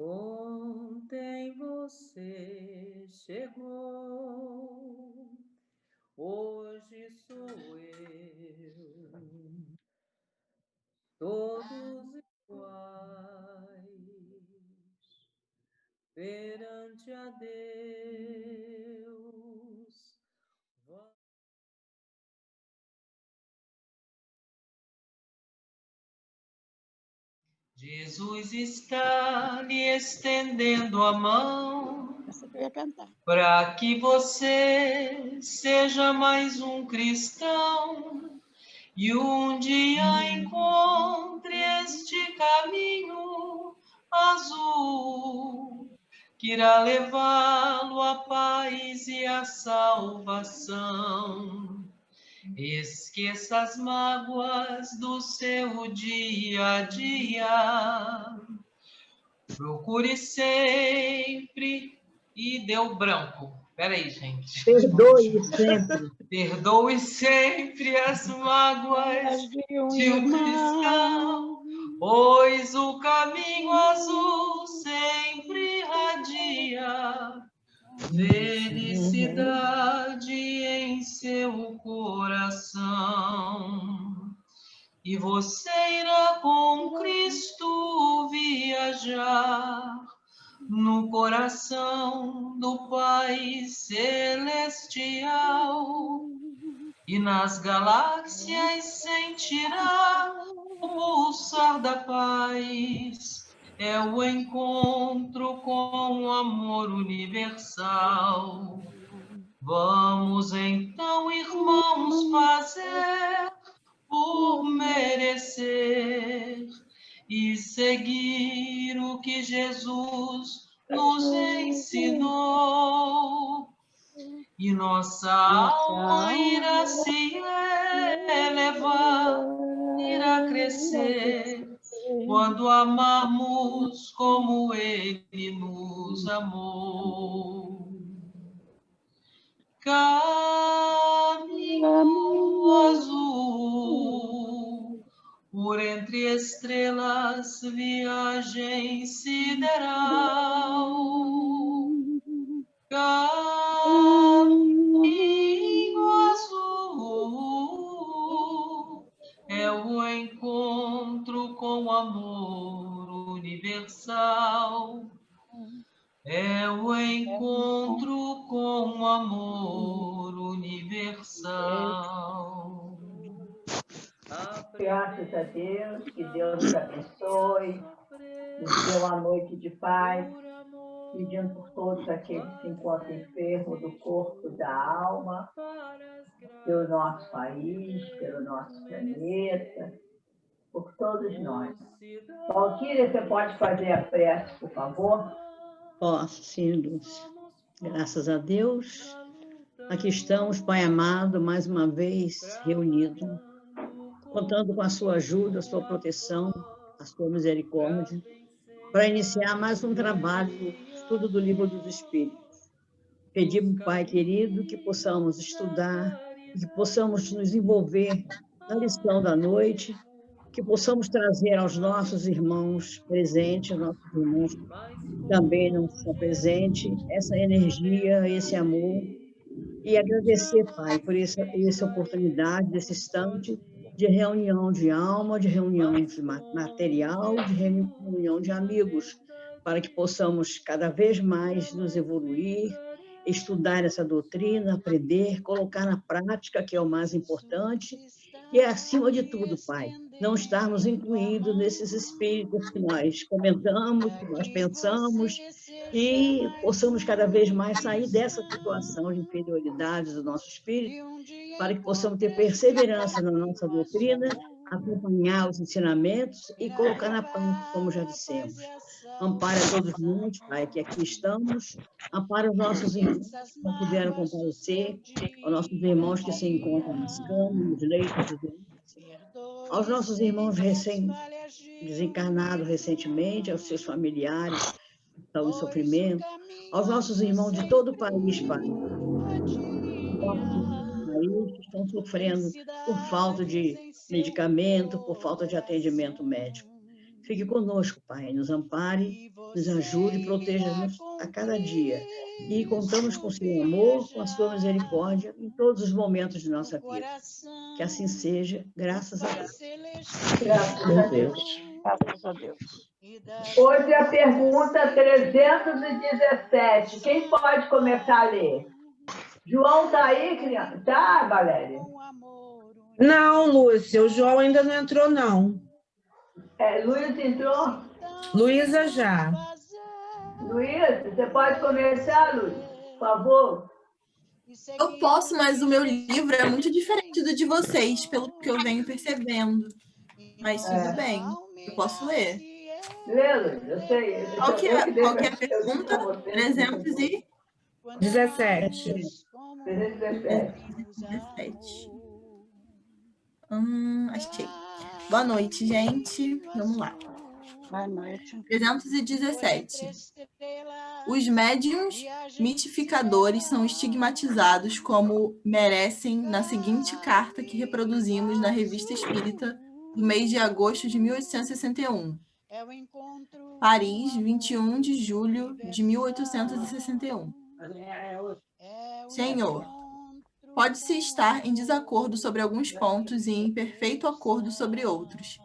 Ontem você chegou, hoje sou eu, todos iguais, perante a Deus. Jesus está lhe estendendo a mão para que você seja mais um cristão e um dia encontre este caminho azul que irá levá-lo à paz e à salvação. Esqueça as mágoas do seu dia a dia. Procure sempre e deu branco. Peraí, gente. Perdoe sempre. Perdoe sempre as mágoas de um cristão, pois o caminho azul sempre irradia felicidade em seu coração. E você irá com Cristo viajar no coração do Pai Celestial. E nas galáxias sentirá o pulsar da paz. É o encontro com o amor universal. Vamos então, irmãos, fazer por merecer e seguir o que Jesus nos ensinou. E nossa alma irá se elevar, irá crescer, quando amarmos como Ele nos amou. Caminho azul, por entre estrelas, viagem sideral. Caminho azul é o encontro com o amor universal. É o encontro com o amor universal. Graças a Deus, que Deus te abençoe, nos dê uma noite de paz, pedindo por todos aqueles que se encontram enfermos do corpo e da alma, pelo nosso país, pelo nosso planeta, por todos nós. Valquíria, você pode fazer a prece, por favor? Posso, sim, Lúcia. Graças a Deus. Aqui estamos, Pai amado, mais uma vez reunidos, contando com a sua ajuda, a sua proteção, a sua misericórdia, para iniciar mais um trabalho, estudo do Livro dos Espíritos. Pedimos, Pai querido, que possamos estudar, que possamos nos envolver na lição da noite, que possamos trazer aos nossos irmãos presentes, nossos irmãos também não estão presentes, essa energia, esse amor, e agradecer, Pai, por essa oportunidade, desse instante de reunião de alma, de reunião de material, de reunião de amigos, para que possamos cada vez mais nos evoluir, estudar essa doutrina, aprender, colocar na prática, que é o mais importante, e, acima de tudo, Pai, não estarmos incluídos nesses espíritos que nós comentamos, que nós pensamos, e possamos cada vez mais sair dessa situação de inferioridade do nosso espírito, para que possamos ter perseverança na nossa doutrina, acompanhar os ensinamentos e colocar na prática, como já dissemos. Ampara todos nós, Pai, que aqui estamos, ampara os nossos irmãos que não puderam comparecer, aos nossos irmãos que se encontram nas camas, nos leitos de doença, aos nossos irmãos desencarnados recentemente, aos seus familiares que estão em sofrimento, aos nossos irmãos de todo o país, Pai, que estão sofrendo por falta de medicamento, por falta de atendimento médico. Fique conosco, Pai, nos ampare, nos ajude e proteja-nos a cada dia. E contamos com o seu amor, com a sua misericórdia em todos os momentos de nossa vida. Que assim seja, graças a Deus. Graças a Deus. Graças a Deus. Hoje a pergunta 317. Quem pode começar a ler? João está aí, criança? Tá, Valéria? Não, Lúcia, o João ainda não entrou, não. Luiz entrou? Luísa já. Luiz, você pode começar, Luiz? Por favor. Eu posso, mas o meu livro é muito diferente do de vocês, pelo que eu venho percebendo. Mas tudo bem, eu posso ler. Lê, Luiz, eu sei. Qual que é a pergunta? 317. 317. Achei. Boa noite, gente. Vamos lá. Boa noite. 317. Os médiuns mitificadores são estigmatizados como merecem na seguinte carta que reproduzimos na Revista Espírita do mês de agosto de 1861. Paris, 21 de julho de 1861. Senhor, pode-se estar em desacordo sobre alguns pontos e em perfeito acordo sobre outros.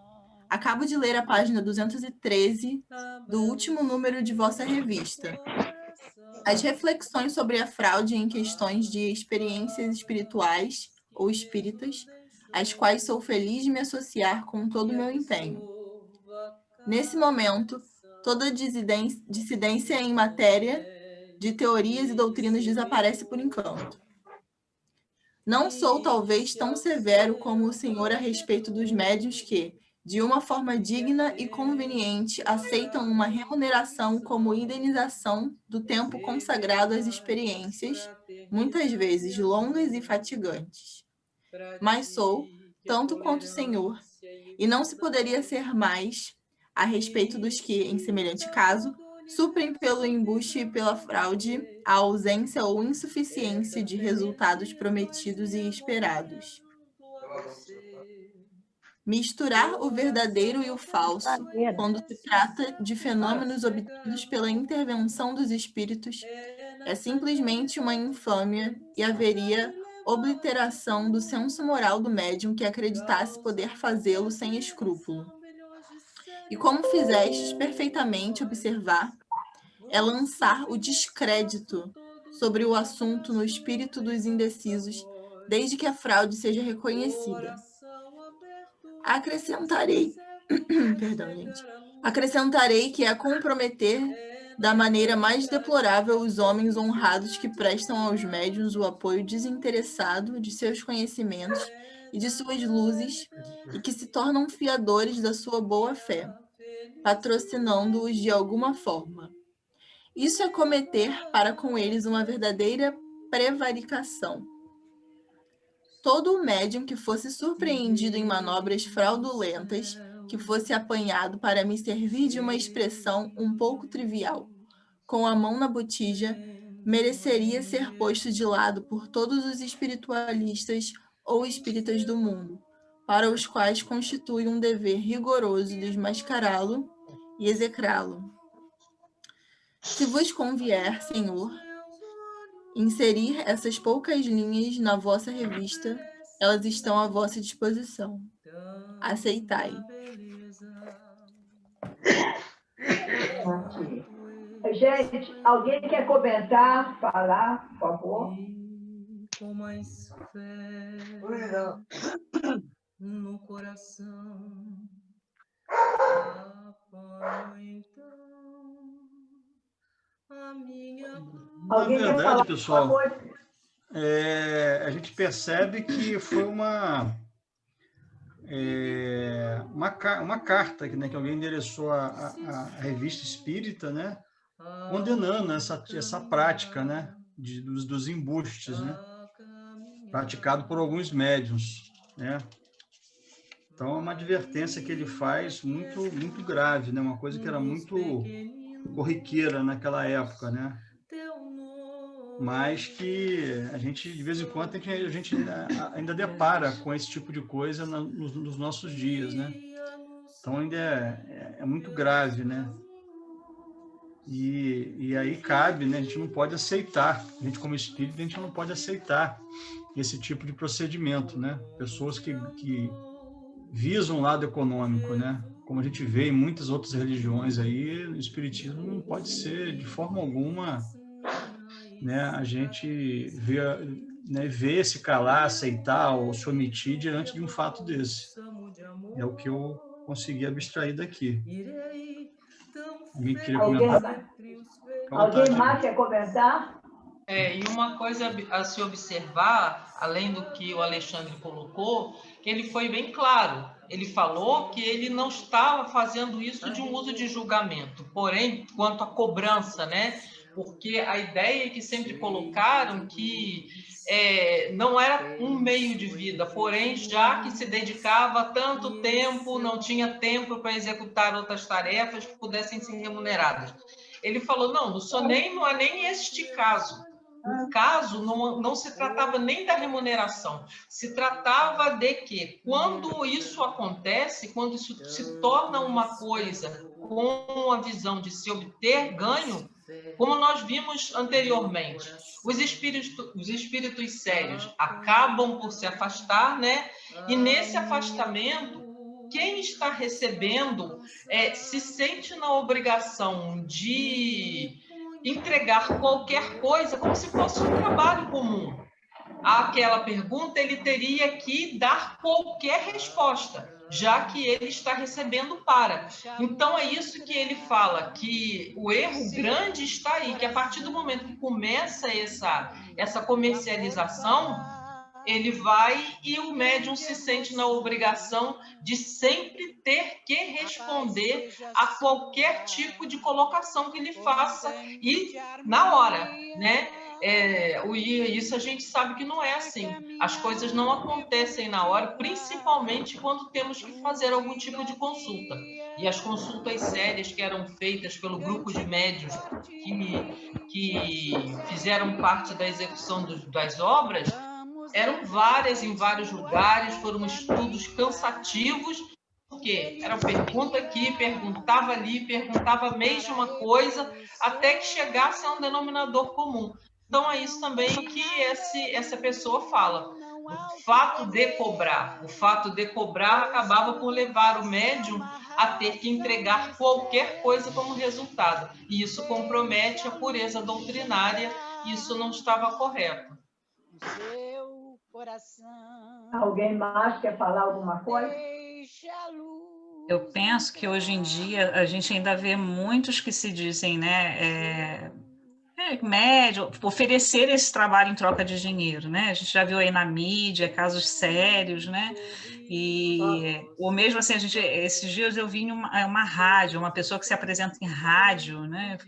Acabo de ler a página 213 do último número de vossa revista. As reflexões sobre a fraude em questões de experiências espirituais ou espíritas, às quais sou feliz de me associar com todo o meu empenho. Nesse momento, toda dissidência em matéria de teorias e doutrinas desaparece por enquanto. Não sou talvez tão severo como o senhor a respeito dos médiuns que, de uma forma digna e conveniente, aceitam uma remuneração como indenização do tempo consagrado às experiências, muitas vezes longas e fatigantes. Mas sou, tanto quanto o senhor, e não se poderia ser mais, a respeito dos que, em semelhante caso, suprem pelo embuste e pela fraude a ausência ou insuficiência de resultados prometidos e esperados. Misturar o verdadeiro e o falso, quando se trata de fenômenos obtidos pela intervenção dos espíritos, é simplesmente uma infâmia e haveria obliteração do senso moral do médium que acreditasse poder fazê-lo sem escrúpulo. E como fizestes perfeitamente observar, é lançar o descrédito sobre o assunto no espírito dos indecisos, desde que a fraude seja reconhecida. Acrescentarei que é comprometer da maneira mais deplorável os homens honrados que prestam aos médiuns o apoio desinteressado de seus conhecimentos e de suas luzes e que se tornam fiadores da sua boa-fé, patrocinando-os de alguma forma. Isso é cometer para com eles uma verdadeira prevaricação. Todo médium que fosse surpreendido em manobras fraudulentas, que fosse apanhado para me servir de uma expressão um pouco trivial, com a mão na botija, mereceria ser posto de lado por todos os espiritualistas ou espíritas do mundo, para os quais constitui um dever rigoroso desmascará-lo e execrá-lo. Se vos convier, Senhor, inserir essas poucas linhas na vossa revista, elas estão à vossa disposição. Aceitai. Gente, alguém quer comentar, falar, por favor? Com mais fé no coração, apoio então a minha. Na verdade, pessoal, a gente percebe que foi uma carta que, né, que alguém endereçou à revista espírita, né, condenando essa prática, né, dos embustes, né, praticado por alguns médiuns, né. Então, é uma advertência que ele faz muito, muito grave, né, uma coisa que era muito corriqueira naquela época, né, mas que a gente, de vez em quando, a gente ainda depara com esse tipo de coisa nos nossos dias, né. Então ainda é muito grave, né? E aí cabe, né? A gente não pode aceitar, a gente como espírito, a gente não pode aceitar esse tipo de procedimento, né? Pessoas que visam o lado econômico, né? Como a gente vê em muitas outras religiões aí, o espiritismo não pode ser de forma alguma, né? A gente vê se calar, aceitar ou se omitir diante de um fato desse. É o que eu consegui abstrair daqui. Alguém queria comentar? Alguém mais quer comentar? E uma coisa a se observar, além do que o Alexandre colocou, que ele foi bem claro. Ele falou que ele não estava fazendo isso de um uso de julgamento. Porém, quanto à cobrança, né? Porque a ideia que sempre colocaram que não era um meio de vida, porém, já que se dedicava tanto tempo, não tinha tempo para executar outras tarefas que pudessem ser remuneradas. Ele falou, não há nem este caso. O caso não se tratava nem da remuneração, se tratava de que, quando isso acontece, quando isso se torna uma coisa com a visão de se obter ganho, como nós vimos anteriormente, os espíritos sérios acabam por se afastar, né? E nesse afastamento, quem está recebendo se sente na obrigação de entregar qualquer coisa como se fosse um trabalho comum. Àquela pergunta, ele teria que dar qualquer resposta, já que ele está recebendo para. Então, é isso que ele fala, que o erro grande está aí, que a partir do momento que começa essa comercialização, ele vai e o médium se sente na obrigação de sempre ter que responder a qualquer tipo de colocação que ele faça e na hora, né? Isso a gente sabe que não é assim. As coisas não acontecem na hora, principalmente quando temos que fazer algum tipo de consulta. E as consultas sérias que eram feitas pelo grupo de médiuns que fizeram parte da execução das obras eram várias em vários lugares, foram estudos cansativos, porque era pergunta aqui, perguntava ali, perguntava a mesma coisa, até que chegasse a um denominador comum. Então, é isso também que essa pessoa fala. O fato de cobrar acabava por levar o médium a ter que entregar qualquer coisa como resultado. E isso compromete a pureza doutrinária, e isso não estava correto. Alguém mais quer falar alguma coisa? Eu penso que hoje em dia a gente ainda vê muitos que se dizem, né, médio, oferecer esse trabalho em troca de dinheiro, né? A gente já viu aí na mídia casos sérios, né? Ou mesmo assim, esses dias eu vi em uma rádio, uma pessoa que se apresenta em rádio, né?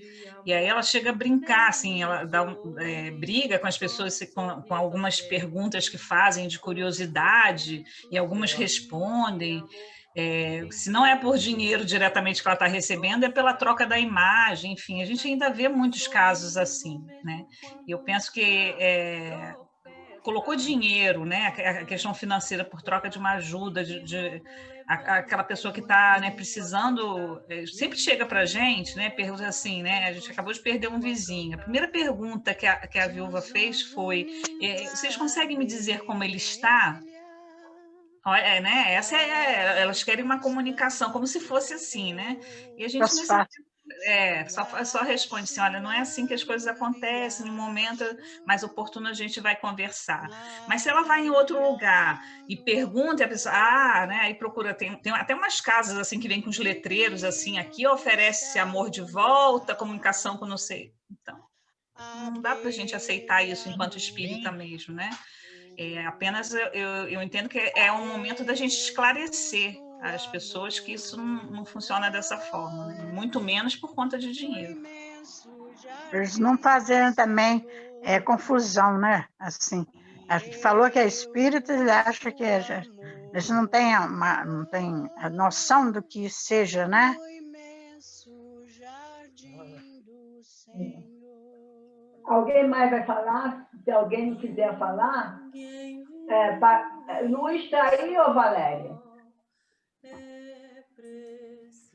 E aí ela chega a brincar, assim, ela briga com as pessoas com algumas perguntas que fazem de curiosidade, e algumas respondem. Se não é por dinheiro diretamente que ela está recebendo, é pela troca da imagem, enfim, a gente ainda vê muitos casos assim, né? E eu penso que colocou dinheiro, né? A questão financeira por troca de uma ajuda, aquela pessoa que está, né, precisando, sempre chega para a gente, né? Pergunta assim, né? A gente acabou de perder um vizinho. A primeira pergunta que a viúva fez foi: vocês conseguem me dizer como ele está? Né? Elas querem uma comunicação, como se fosse assim, né? E a gente só responde assim: olha, não é assim que as coisas acontecem, no momento mais oportuno a gente vai conversar. Mas se ela vai em outro lugar e pergunta, e a pessoa, né? Aí procura, tem até umas casas assim que vem com os letreiros assim: aqui oferece amor de volta, comunicação com não sei. Então, não dá para a gente aceitar isso enquanto espírita mesmo, né? Apenas eu entendo que é um momento da gente esclarecer às pessoas que isso não funciona dessa forma, né? Muito menos por conta de dinheiro. Eles não fazem também confusão, né? Assim, a gente falou que é espírita, ele acha que eles não têm a noção do que seja, né? Alguém mais vai falar? Se alguém não quiser falar, Luiz está aí, ou Valéria?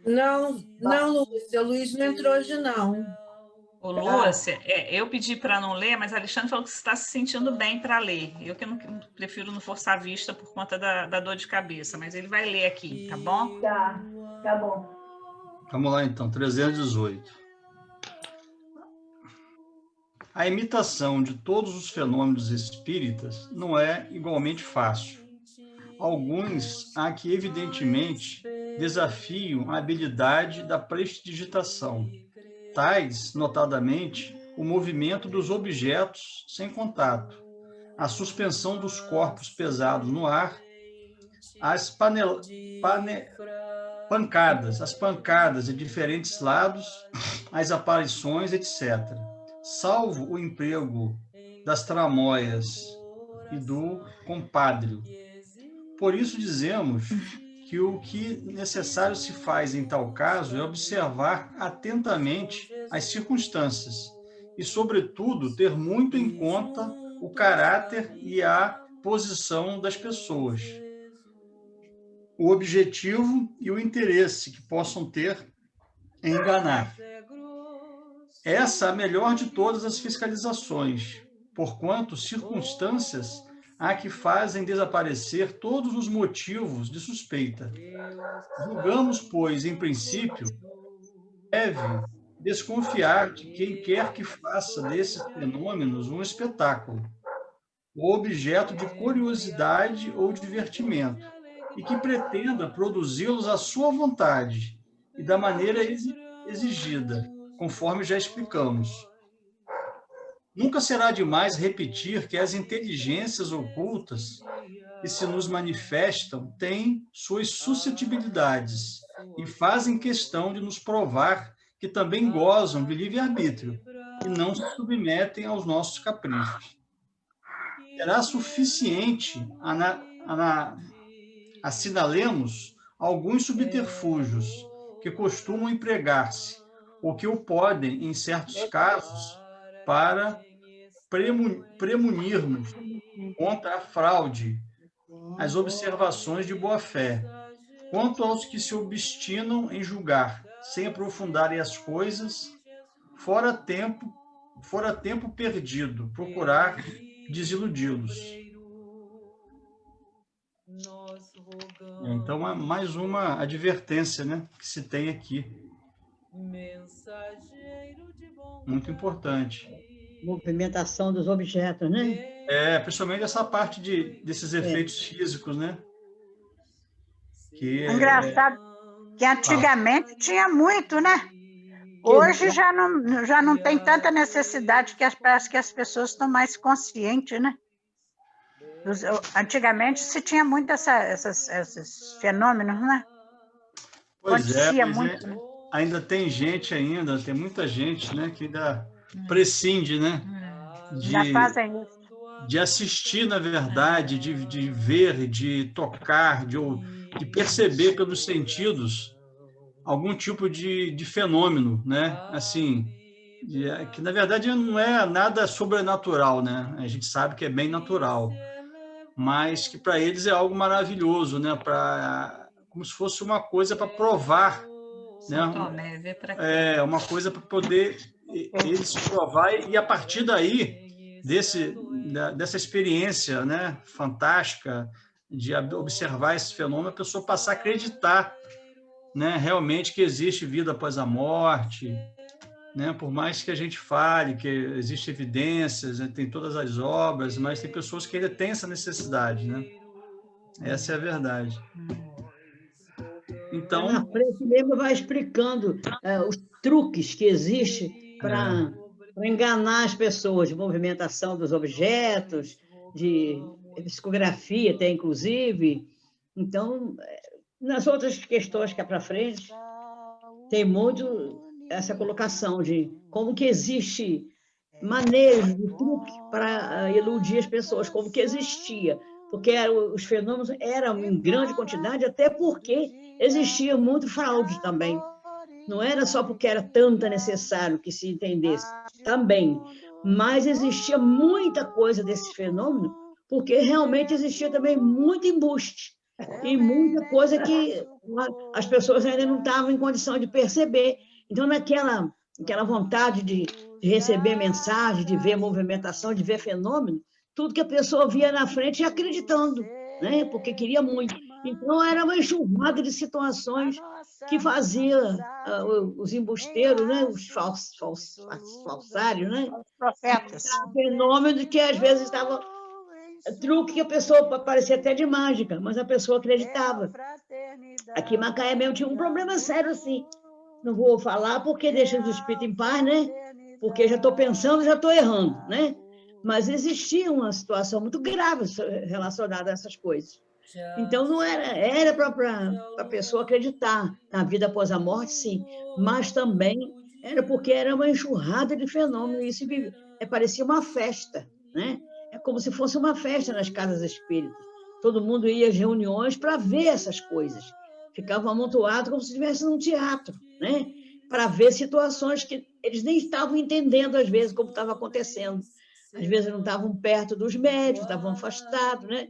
Não, Lúcia, o Luiz não entrou hoje, não. Ô, Lúcia, eu pedi para não ler, mas a Alexandre falou que você está se sentindo bem para ler. Eu que não prefiro não forçar a vista por conta da dor de cabeça, mas ele vai ler aqui, tá bom? Tá bom. Vamos lá, então, 318. A imitação de todos os fenômenos espíritas não é igualmente fácil. Alguns há que, evidentemente, desafiam a habilidade da prestidigitação, tais, notadamente, o movimento dos objetos sem contato, a suspensão dos corpos pesados no ar, as pancadas de diferentes lados, as aparições, etc., salvo o emprego das tramóias e do compadrio. Por isso dizemos que o que necessário se faz em tal caso é observar atentamente as circunstâncias e, sobretudo, ter muito em conta o caráter e a posição das pessoas, o objetivo e o interesse que possam ter em enganar. Essa é a melhor de todas as fiscalizações, porquanto circunstâncias há que fazem desaparecer todos os motivos de suspeita. Julgamos, pois, em princípio, deve desconfiar de quem quer que faça desses fenômenos um espetáculo, ou objeto de curiosidade ou divertimento, e que pretenda produzi-los à sua vontade e da maneira exigida, conforme já explicamos. Nunca será demais repetir que as inteligências ocultas que se nos manifestam têm suas suscetibilidades e fazem questão de nos provar que também gozam de livre-arbítrio e não se submetem aos nossos caprichos. Será suficiente assinalemos alguns subterfúgios que costumam empregar-se, ou que o podem, em certos casos, para premunirmos contra a fraude, as observações de boa-fé. Quanto aos que se obstinam em julgar, sem aprofundarem as coisas, fora tempo perdido, procurar desiludi-los. Então, é mais uma advertência, né, que se tem aqui. Muito importante. Movimentação dos objetos, né? Principalmente essa parte desses efeitos físicos, né? Que engraçado que antigamente tinha muito, né? Hoje já não tem tanta necessidade, que parece que as pessoas estão mais conscientes, né? Antigamente se tinha muito esses fenômenos, né? Acontecia muito, né? Ainda tem muita gente, né, que ainda prescinde, né, de assistir, na verdade, de ver, de tocar, de perceber pelos sentidos algum tipo de fenômeno, né, assim, que na verdade não é nada sobrenatural, né, a gente sabe que é bem natural, mas que para eles é algo maravilhoso, né, como se fosse uma coisa para provar, né? Uma coisa para poder eles provar, e a partir daí, dessa experiência, né, fantástica de observar esse fenômeno, a pessoa passar a acreditar, né, realmente que existe vida após a morte, né, por mais que a gente fale que existem evidências, né, tem todas as obras, mas tem pessoas que ainda têm essa necessidade, né? Essa é a verdade. Então, na frente mesmo vai explicando os truques que existem para enganar as pessoas, de movimentação dos objetos, de psicografia até, inclusive. Então, nas outras questões que é para frente, tem muito essa colocação de como que existe manejo de truque para iludir as pessoas, como que existia, porque os fenômenos eram em grande quantidade, até porque existia muito fraude também. Não era só porque era tanto necessário que se entendesse, também, mas existia muita coisa desse fenômeno, porque realmente existia também muito embuste. e muita coisa que as pessoas ainda não estavam em condição de perceber. Então, aquela vontade de receber mensagem, de ver movimentação, de ver fenômeno, tudo que a pessoa via na frente e acreditando, né? Porque queria muito. Então, era uma enxurrada de situações que fazia os embusteiros, né? Os falsários, né? Os profetas. Fenômeno que às vezes estava truque que a pessoa parecia até de mágica, mas a pessoa acreditava. Aqui em Macaé mesmo tinha um problema sério assim. Não vou falar porque deixa os espíritos em paz, né? Porque já estou pensando, já estou errando, né? Mas existia uma situação muito grave relacionada a essas coisas. Então, não era para a pessoa acreditar na vida após a morte, sim, mas também era porque era uma enxurrada de fenômenos, e isso parecia uma festa, né? É como se fosse uma festa nas casas espíritas. Todo mundo ia às reuniões para ver essas coisas. Ficava amontoado como se estivesse num teatro, né? Para ver situações que eles nem estavam entendendo, às vezes, como estava acontecendo. Às vezes não estavam perto dos médios, estavam afastados, né?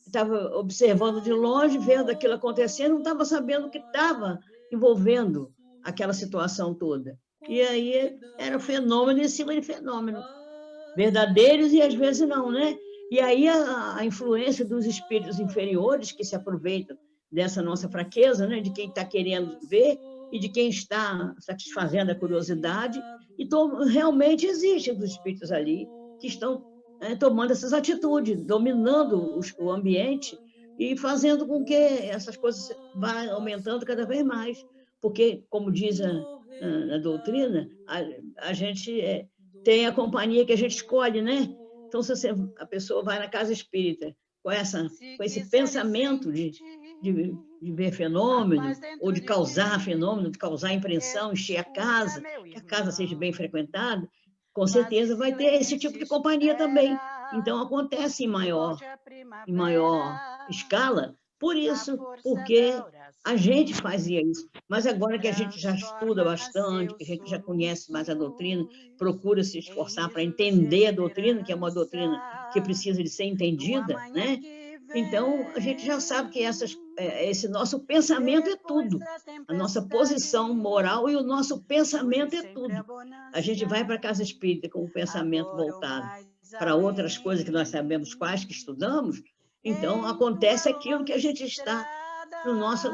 Estava observando de longe, vendo aquilo acontecendo, não estava sabendo o que estava envolvendo aquela situação toda. E aí era fenômeno em cima de fenômeno, verdadeiros e às vezes não, né? E aí a influência dos espíritos inferiores que se aproveitam dessa nossa fraqueza, né? De quem está querendo ver e de quem está satisfazendo a curiosidade. Então, realmente existem os espíritos ali que estão tomando essas atitudes, dominando o ambiente e fazendo com que essas coisas vá aumentando cada vez mais. Porque, como diz a doutrina, a gente tem a companhia que a gente escolhe, né? Então, se a pessoa vai na casa espírita com esse pensamento de ver fenômeno, ou de causar fenômeno, de causar impressão, encher a casa, que a casa seja bem frequentada, com certeza vai ter esse tipo de companhia também. Então, acontece em maior escala, por isso, porque a gente fazia isso. Mas agora que a gente já estuda bastante, que a gente já conhece mais a doutrina, procura se esforçar para entender a doutrina, que é uma doutrina que precisa de ser entendida, né? Então, a gente já sabe que esse nosso pensamento é tudo. A nossa posição moral e o nosso pensamento é tudo. A gente vai para a casa espírita com o pensamento voltado para outras coisas que nós sabemos quais que estudamos, então acontece aquilo que a gente está no nossa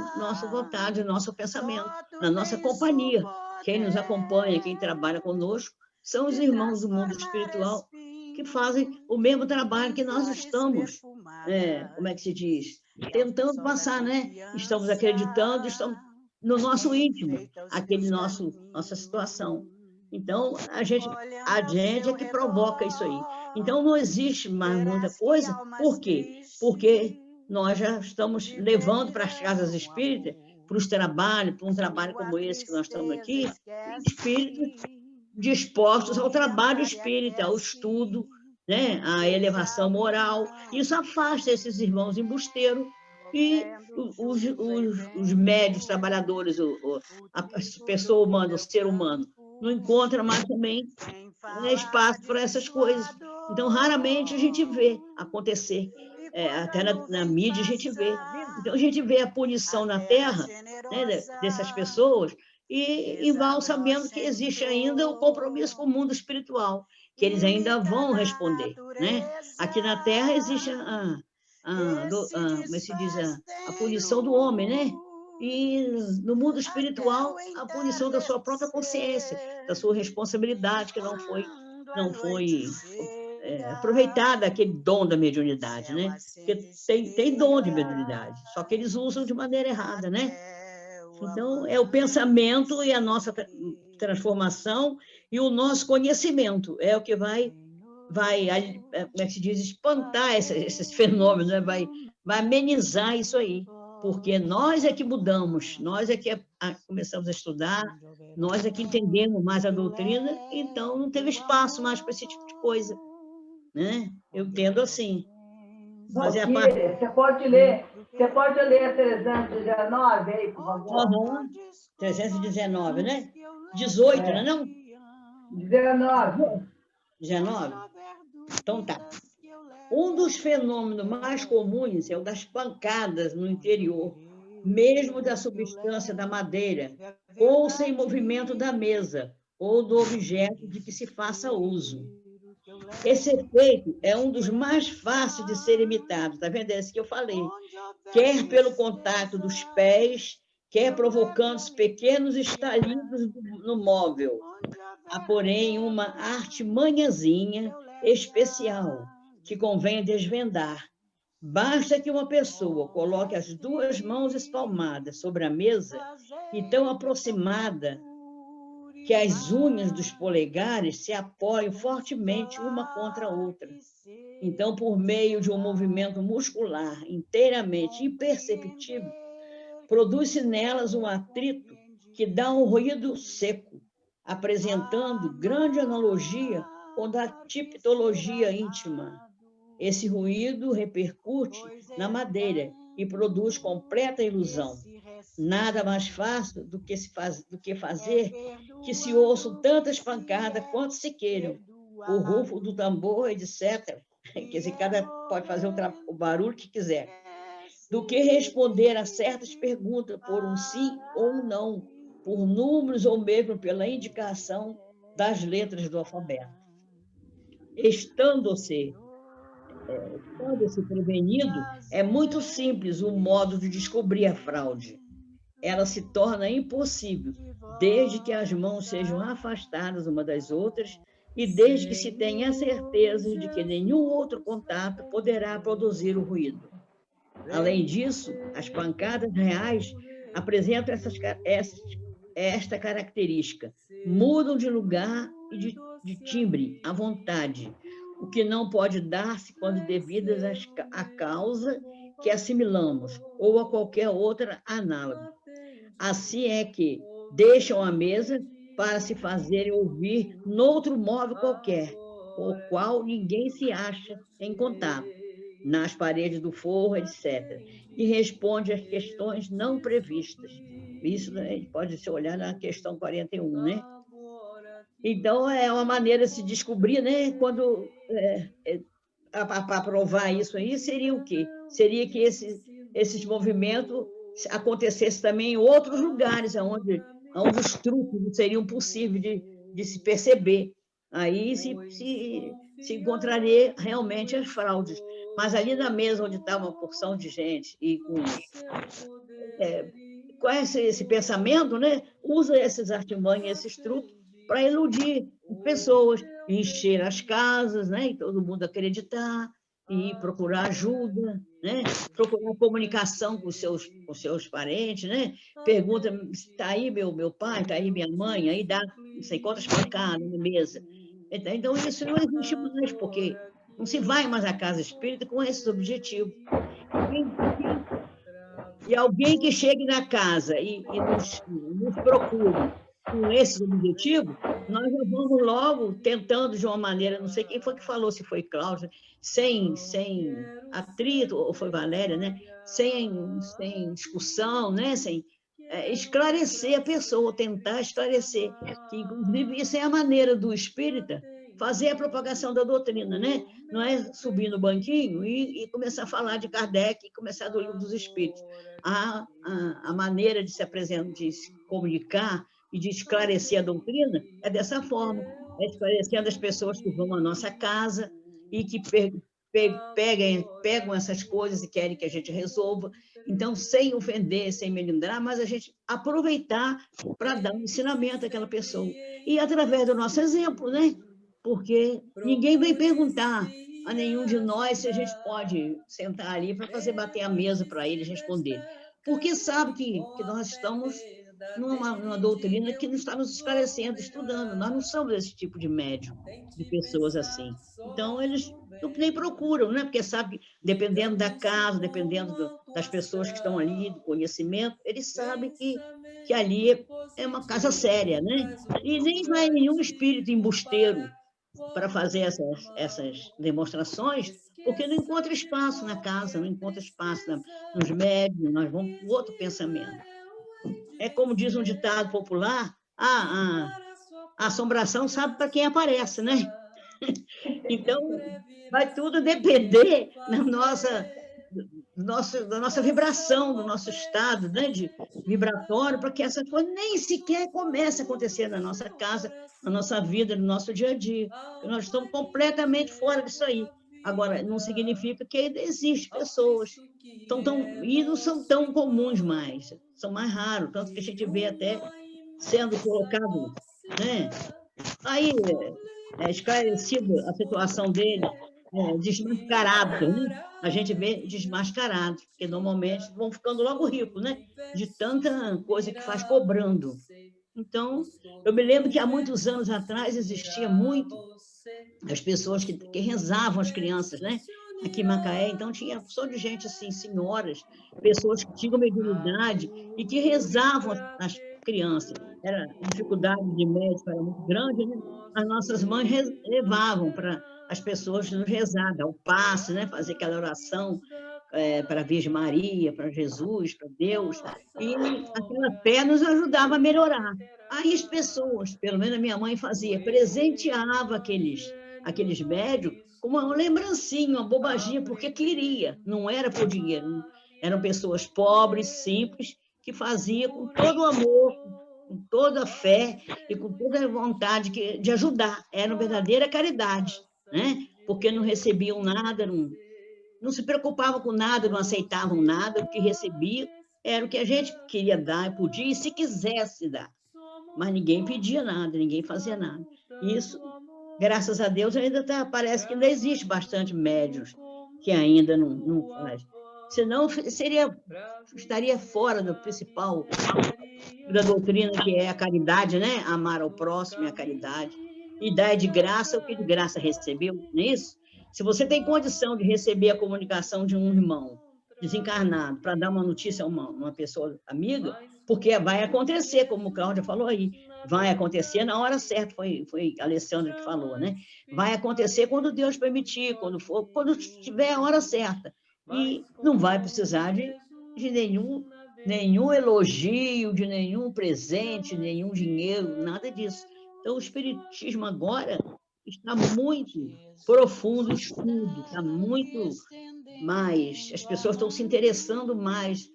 vontade, no nosso pensamento, na nossa companhia. Quem nos acompanha, quem trabalha conosco, são os irmãos do mundo espiritual que fazem o mesmo trabalho que nós estamos, como é que se diz? Tentando passar, né? Estamos acreditando, estamos no nosso íntimo, nossa situação. Então, a gente é que provoca isso aí. Então, não existe mais muita coisa. Por quê? Porque nós já estamos levando para as casas espíritas, para os trabalhos, para um trabalho como esse que nós estamos aqui, espíritos dispostos ao trabalho espírita, ao estudo, né? À elevação moral. Isso afasta esses irmãos embusteiros e os médios trabalhadores, a pessoa humana, o ser humano, não encontra mais também espaço para essas coisas. Então, raramente a gente vê acontecer. Até na mídia a gente vê. Então, a gente vê a punição na Terra, né, dessas pessoas e vai sabendo que existe ainda o compromisso com o mundo espiritual, que eles ainda vão responder, né? Aqui na Terra existe como se diz, a punição do homem, né? E no mundo espiritual, a punição da sua própria consciência, da sua responsabilidade, que não foi aproveitada, aquele dom da mediunidade, né? Porque tem dom de mediunidade, só que eles usam de maneira errada, né? Então, é o pensamento e a nossa transformação e o nosso conhecimento é o que vai como é que se diz, espantar esses fenômenos, né? Vai amenizar isso aí, porque nós é que mudamos, nós é que começamos a estudar, nós é que entendemos mais a doutrina, então não teve espaço mais para esse tipo de coisa, né? Eu entendo assim. Você pode ler 319 aí, por favor? 319, né? 18, não é não? 19. 19? Então tá. Um dos fenômenos mais comuns é o das pancadas no interior, mesmo da substância da madeira, ou sem movimento da mesa, ou do objeto de que se faça uso. Esse efeito é um dos mais fáceis de ser imitado, está vendo? É isso que eu falei. Quer pelo contato dos pés, quer provocando pequenos estalidos no móvel. Há, porém, uma artimanhazinha especial que convém desvendar. Basta que uma pessoa coloque as duas mãos espalmadas sobre a mesa e tão aproximada que as unhas dos polegares se apoiam fortemente uma contra a outra. Então, por meio de um movimento muscular inteiramente imperceptível, produz-se nelas um atrito que dá um ruído seco, apresentando grande analogia com a da tipologia íntima. Esse ruído repercute na madeira e produz completa ilusão. Nada mais fácil do que fazer que se ouçam tantas pancadas quanto se queiram, o rufo do tambor, etc. Quer dizer, cada pode fazer o barulho que quiser, do que responder a certas perguntas por um sim ou um não, por números ou mesmo pela indicação das letras do alfabeto. Estando-se prevenido, é muito simples o modo de descobrir a fraude. Ela se torna impossível, desde que as mãos sejam afastadas uma das outras e desde que se tenha a certeza de que nenhum outro contato poderá produzir o ruído. Além disso, as pancadas reais apresentam esta característica: mudam de lugar e de timbre à vontade, o que não pode dar-se quando devidas à causa que assimilamos ou a qualquer outra análoga. Assim é que deixam a mesa para se fazerem ouvir noutro móvel qualquer, com o qual ninguém se acha em contato, nas paredes do forro, etc., e responde às questões não previstas. Isso, né, pode se olhar na questão 41, né? Então, é uma maneira de se descobrir, né? Quando, para provar isso aí, seria o quê? Seria que esses movimentos acontecessem também em outros lugares, onde os truques seriam possíveis de se perceber. Aí se encontraria realmente as fraudes. Mas ali na mesa onde estava uma porção de gente e com esse pensamento, né, usa esses artimanhas, esses truques, para iludir pessoas, encher as casas, né, e todo mundo acreditar, e procurar ajuda, né, procurar comunicação com seus parentes, né, pergunta, está aí meu pai, está aí minha mãe, aí dá não sei quantas pancadas na mesa. Então, isso não existe mais, porque não se vai mais à casa espírita com esses objetivos. E alguém que chegue na casa e nos procure com esses objetivos, nós já vamos logo tentando de uma maneira, não sei quem foi que falou, se foi Cláudia, sem atrito, ou foi Valéria, né? Sem discussão, né? Sem esclarecer a pessoa, tentar esclarecer, que inclusive isso é a maneira do espírita fazer a propagação da doutrina, né? Não é subir no banquinho e começar a falar de Kardec e começar do Livro dos Espíritos. A maneira de se apresentar, de se comunicar e de esclarecer a doutrina é dessa forma, esclarecendo as pessoas que vão à nossa casa e que pegam essas coisas e querem que a gente resolva. Então, sem ofender, sem melindrar, mas a gente aproveitar para dar um ensinamento àquela pessoa. E através do nosso exemplo, né? Porque ninguém vem perguntar a nenhum de nós se a gente pode sentar ali para fazer bater a mesa para eles responder. Porque sabe que nós estamos numa doutrina que não está nos esclarecendo, estudando. Nós não somos esse tipo de médium, de pessoas assim. Então, eles nem procuram, né? Porque sabe, dependendo da casa, dependendo das pessoas que estão ali, do conhecimento, eles sabem que ali é uma casa séria, né? E nem vai nenhum espírito embusteiro para fazer essas demonstrações, porque não encontra espaço na casa, não encontra espaço nos médios, nós vamos para outro pensamento. É como diz um ditado popular, a assombração sabe para quem aparece, né? Então, vai tudo depender da nossa vibração, do nosso estado, né, de vibratório, para que essa coisa nem sequer comece a acontecer na nossa casa, na nossa vida, no nosso dia a dia. Nós estamos completamente fora disso aí. Agora, não significa que ainda existem pessoas e não são tão comuns mais, são mais raros, tanto que a gente vê até sendo colocado, né? Aí, esclarecida a situação dele, desmascarado, né? A gente vê desmascarado, porque normalmente vão ficando logo ricos, né? De tanta coisa que faz cobrando. Então, eu me lembro que há muitos anos atrás existia muito as pessoas que rezavam as crianças, né? Aqui em Macaé, então tinha só de gente assim, senhoras, pessoas que tinham mediunidade e que rezavam as crianças. Era a dificuldade de médico era muito grande, né? As nossas mães levavam para as pessoas nos rezar, dar o passe, né? Fazer aquela oração para a Virgem Maria, para Jesus, para Deus, e aquela fé nos ajudava a melhorar. Aí as pessoas, pelo menos a minha mãe fazia, presenteava aqueles médios com uma lembrancinha, uma bobaginha, porque queria, não era por dinheiro. Eram pessoas pobres, simples, que faziam com todo o amor, com toda a fé e com toda a vontade de ajudar. Era uma verdadeira caridade, né? Porque não recebiam nada, não se preocupavam com nada, não aceitavam nada, o que recebia era o que a gente queria dar, podia, e se quisesse dar. Mas ninguém pedia nada, ninguém fazia nada. Isso, graças a Deus, parece que ainda existe bastante médiuns que ainda não faz. Senão, estaria fora do principal da doutrina, que é a caridade, né? Amar ao próximo e a caridade. E dar de graça o que de graça recebeu, não é isso? Se você tem condição de receber a comunicação de um irmão desencarnado para dar uma notícia a uma pessoa amiga, porque vai acontecer, como o Cláudia falou aí, vai acontecer na hora certa, foi a Alessandra que falou, né? Vai acontecer quando Deus permitir, quando tiver a hora certa. E não vai precisar de nenhum elogio, de nenhum presente, nenhum dinheiro, nada disso. Então, o Espiritismo agora está muito profundo o estudo, está muito mais, as pessoas estão se interessando mais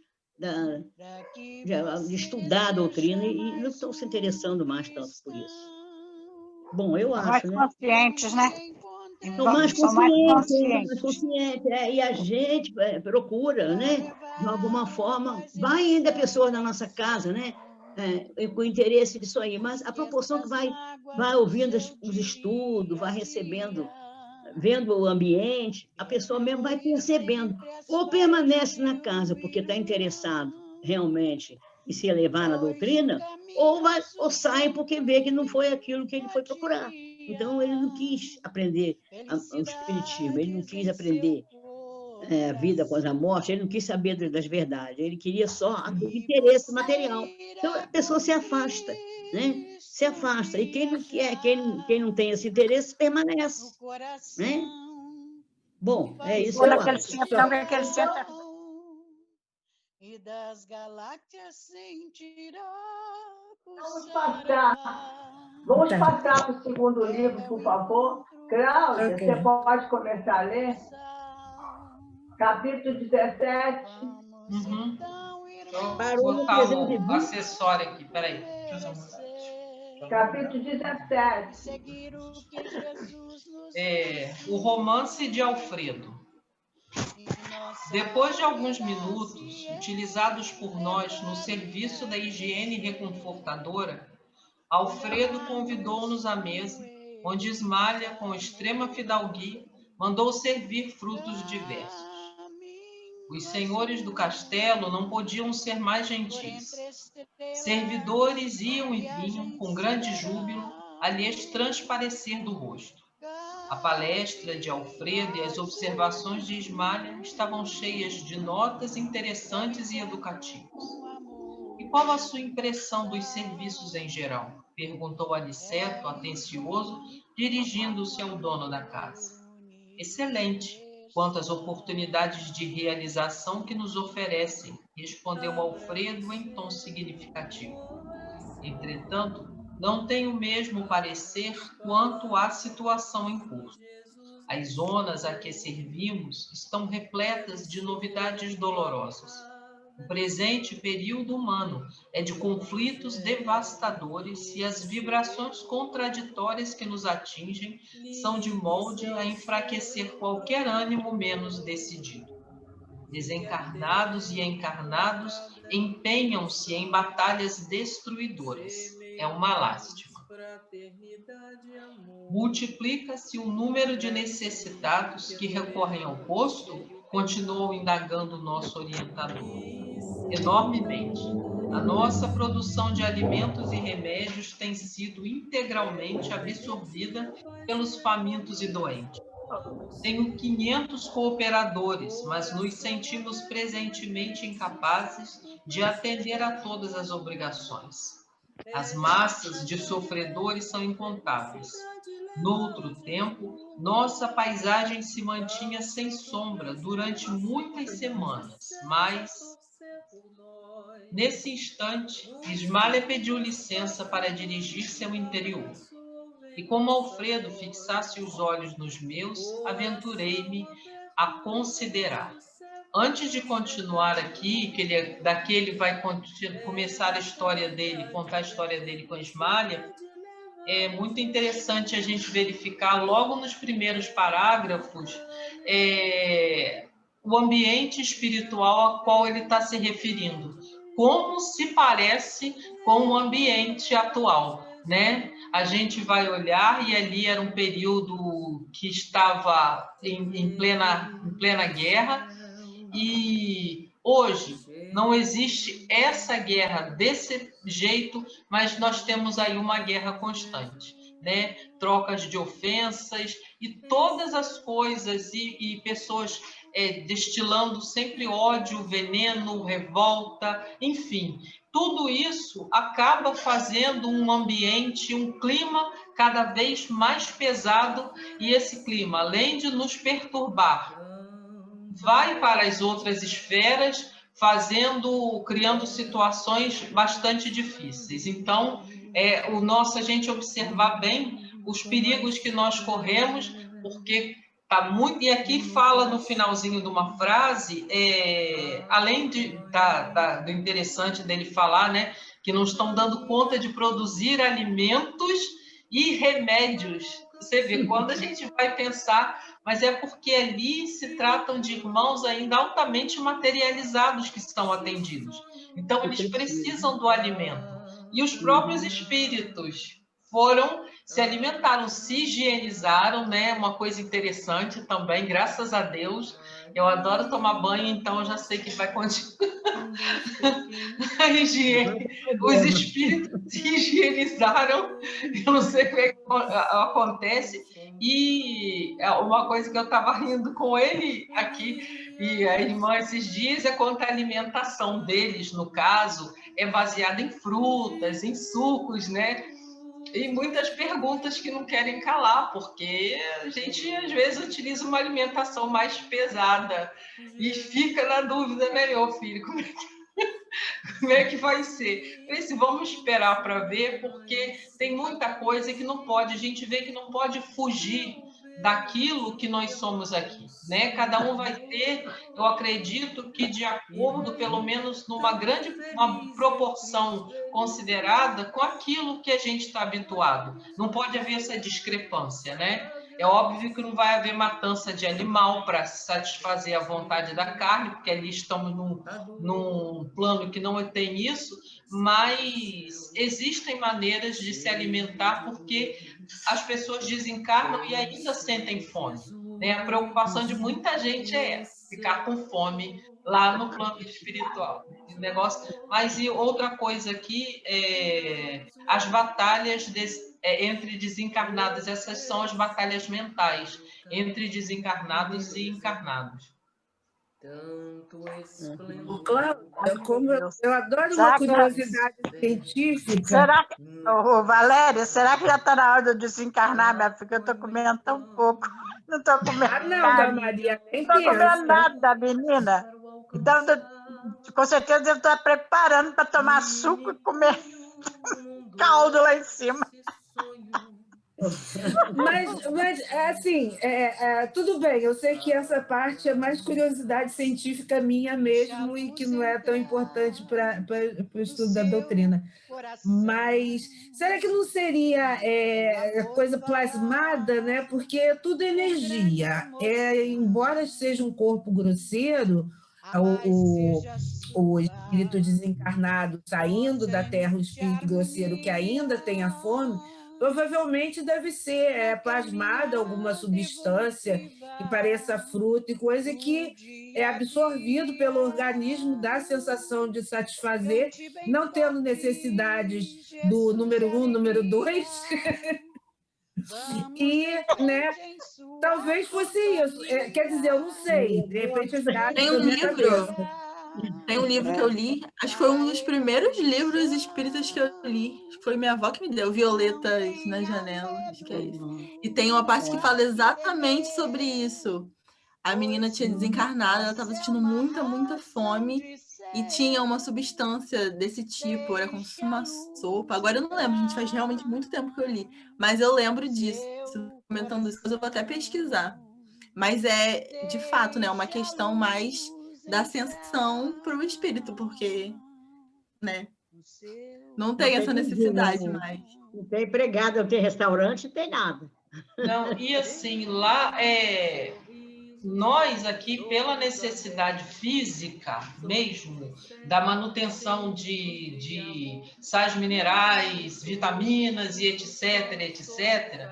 de estudar a doutrina e não estão se interessando mais tanto por isso. Bom, eu acho, mais né? Conscientes, né? São mais conscientes. E a gente procura, né? De alguma forma, vai ainda pessoas na nossa casa, né? Com interesse disso aí, mas a proporção que vai ouvindo os estudos, vai recebendo, vendo o ambiente, a pessoa mesmo vai percebendo, ou permanece na casa porque está interessado realmente em se elevar na doutrina, ou sai porque vê que não foi aquilo que ele foi procurar. Então, ele não quis aprender o espiritismo, ele não quis aprender a vida após a morte, ele não quis saber das verdades, ele queria só aquele interesse material. Então, a pessoa se afasta, né? Se afasta. E quem não quer, quem não tem esse interesse, permanece, né? Bom, é isso. Quando aquele centrão, aquele centro... E das galáxias sentirá. Vamos passar para o segundo livro, por favor. Cláudia, você pode começar a ler? Capítulo 17. Uhum. Vou botar o acessório aqui, peraí. Capítulo 17. O romance de Alfredo. Depois de alguns minutos, utilizados por nós no serviço da higiene reconfortadora, Alfredo convidou-nos à mesa, onde Ismália, com extrema fidalguia, mandou servir frutos diversos. Os senhores do castelo não podiam ser mais gentis. Servidores iam e vinham, com grande júbilo, a lhes transparecer do rosto. A palestra de Alfredo e as observações de Ismália estavam cheias de notas interessantes e educativas. E qual a sua impressão dos serviços em geral? Perguntou Aniceto, atencioso, dirigindo-se ao dono da casa. Excelente, quanto às oportunidades de realização que nos oferecem, respondeu Alfredo em tom significativo. Entretanto, não tenho o mesmo parecer quanto à situação em curso. As zonas a que servimos estão repletas de novidades dolorosas. O presente período humano é de conflitos devastadores e as vibrações contraditórias que nos atingem são de molde a enfraquecer qualquer ânimo menos decidido. Desencarnados e encarnados empenham-se em batalhas destruidoras. É uma lástima. Multiplica-se o número de necessitados que recorrem ao posto, continuou indagando o nosso orientador. Enormemente. A nossa produção de alimentos e remédios tem sido integralmente absorvida pelos famintos e doentes. Tenho 500 cooperadores, mas nos sentimos presentemente incapazes de atender a todas as obrigações. As massas de sofredores são incontáveis. Noutro tempo, nossa paisagem se mantinha sem sombra durante muitas semanas, mas, nesse instante, Ismália pediu licença para dirigir-se ao interior. E como Alfredo fixasse os olhos nos meus, aventurei-me a considerar. Antes de continuar aqui, daqui ele vai começar a história dele, contar a história dele com a Ismália, é muito interessante a gente verificar logo nos primeiros parágrafos o ambiente espiritual ao qual ele está se referindo. Como se parece com o ambiente atual, né? A gente vai olhar e ali era um período que estava em plena guerra e hoje não existe essa guerra desse jeito, mas nós temos aí uma guerra constante, né? Trocas de ofensas e todas as coisas e pessoas destilando sempre ódio, veneno, revolta, enfim. Tudo isso acaba fazendo um ambiente, um clima cada vez mais pesado e esse clima, além de nos perturbar, vai para as outras esferas, criando situações bastante difíceis. Então, o nosso a gente observar bem os perigos que nós corremos, porque tá muito. E aqui fala no finalzinho de uma frase, além do interessante dele falar, né, que não estão dando conta de produzir alimentos e remédios. Você vê, quando a gente vai pensar, mas é porque ali se tratam de irmãos ainda altamente materializados que estão atendidos. Então, eles precisam do alimento. E os próprios espíritos se alimentaram, se higienizaram, né? Uma coisa interessante também, graças a Deus. Eu adoro tomar banho, então eu já sei que vai continuar a higiene. Os espíritos se higienizaram, eu não sei como é que acontece. E uma coisa que eu estava rindo com ele aqui, e a irmã esses dias, é quanto a alimentação deles, no caso, é baseada em frutas, em sucos, né? E muitas perguntas que não querem calar, porque a gente, às vezes, utiliza uma alimentação mais pesada e fica na dúvida, né, meu filho? Como é que vai ser? Vamos esperar para ver, porque tem muita coisa que não pode, a gente vê que não pode fugir daquilo que nós somos aqui, né? Cada um vai ter, eu acredito que de acordo, pelo menos uma proporção considerada com aquilo que a gente está habituado. Não pode haver essa discrepância, né? É óbvio que não vai haver matança de animal para satisfazer a vontade da carne, porque ali estamos num plano que não tem isso, mas existem maneiras de se alimentar porque as pessoas desencarnam e ainda sentem fome, né? A preocupação de muita gente é essa, ficar com fome lá no plano espiritual. Mas e outra coisa aqui, as batalhas entre desencarnados, essas são as batalhas mentais, entre desencarnados e encarnados. Cláudia, como eu adoro uma curiosidade científica. Será que, Valéria, será que já está na hora de eu desencarnar, minha filha? Eu estou comendo tão pouco. Não estou comendo nada, Maria. Nem não estou comendo nada, menina. Então, com certeza, eu estou preparando para tomar suco e comer caldo lá em cima. Mas assim, tudo bem, eu sei que essa parte é mais curiosidade científica minha mesmo e que não é tão importante para o estudo da doutrina. Mas será que não seria coisa plasmada, né? Porque é tudo energia. Embora seja um corpo grosseiro, o espírito desencarnado saindo da Terra, o espírito grosseiro que ainda tem a fome, provavelmente deve ser plasmada alguma substância que pareça fruto e coisa que é absorvido pelo organismo, dá a sensação de satisfazer, não tendo necessidades do número 1, número 2. E, né, talvez fosse isso. Quer dizer, eu não sei, de repente eu viajo Tem na um minha livro, cabeça. tem um livro que eu li, acho que foi um dos primeiros livros espíritas que eu li. Acho que foi minha avó que me deu, Violetas na Janela, acho que é isso. E tem uma parte que fala exatamente sobre isso. A menina tinha desencarnado, ela estava sentindo muita, muita fome e tinha uma substância desse tipo, era como se fosse uma sopa. Agora eu não lembro, gente, faz realmente muito tempo que eu li, mas eu lembro disso. Comentando isso, eu vou até pesquisar. Mas é, de fato, né, uma questão mais da ascensão para o espírito, porque, né, não tem essa necessidade mais. Não tem empregado, não tem restaurante, não tem nada. Não, e assim, lá nós aqui, pela necessidade física mesmo, da manutenção de sais minerais, vitaminas e etc, etc,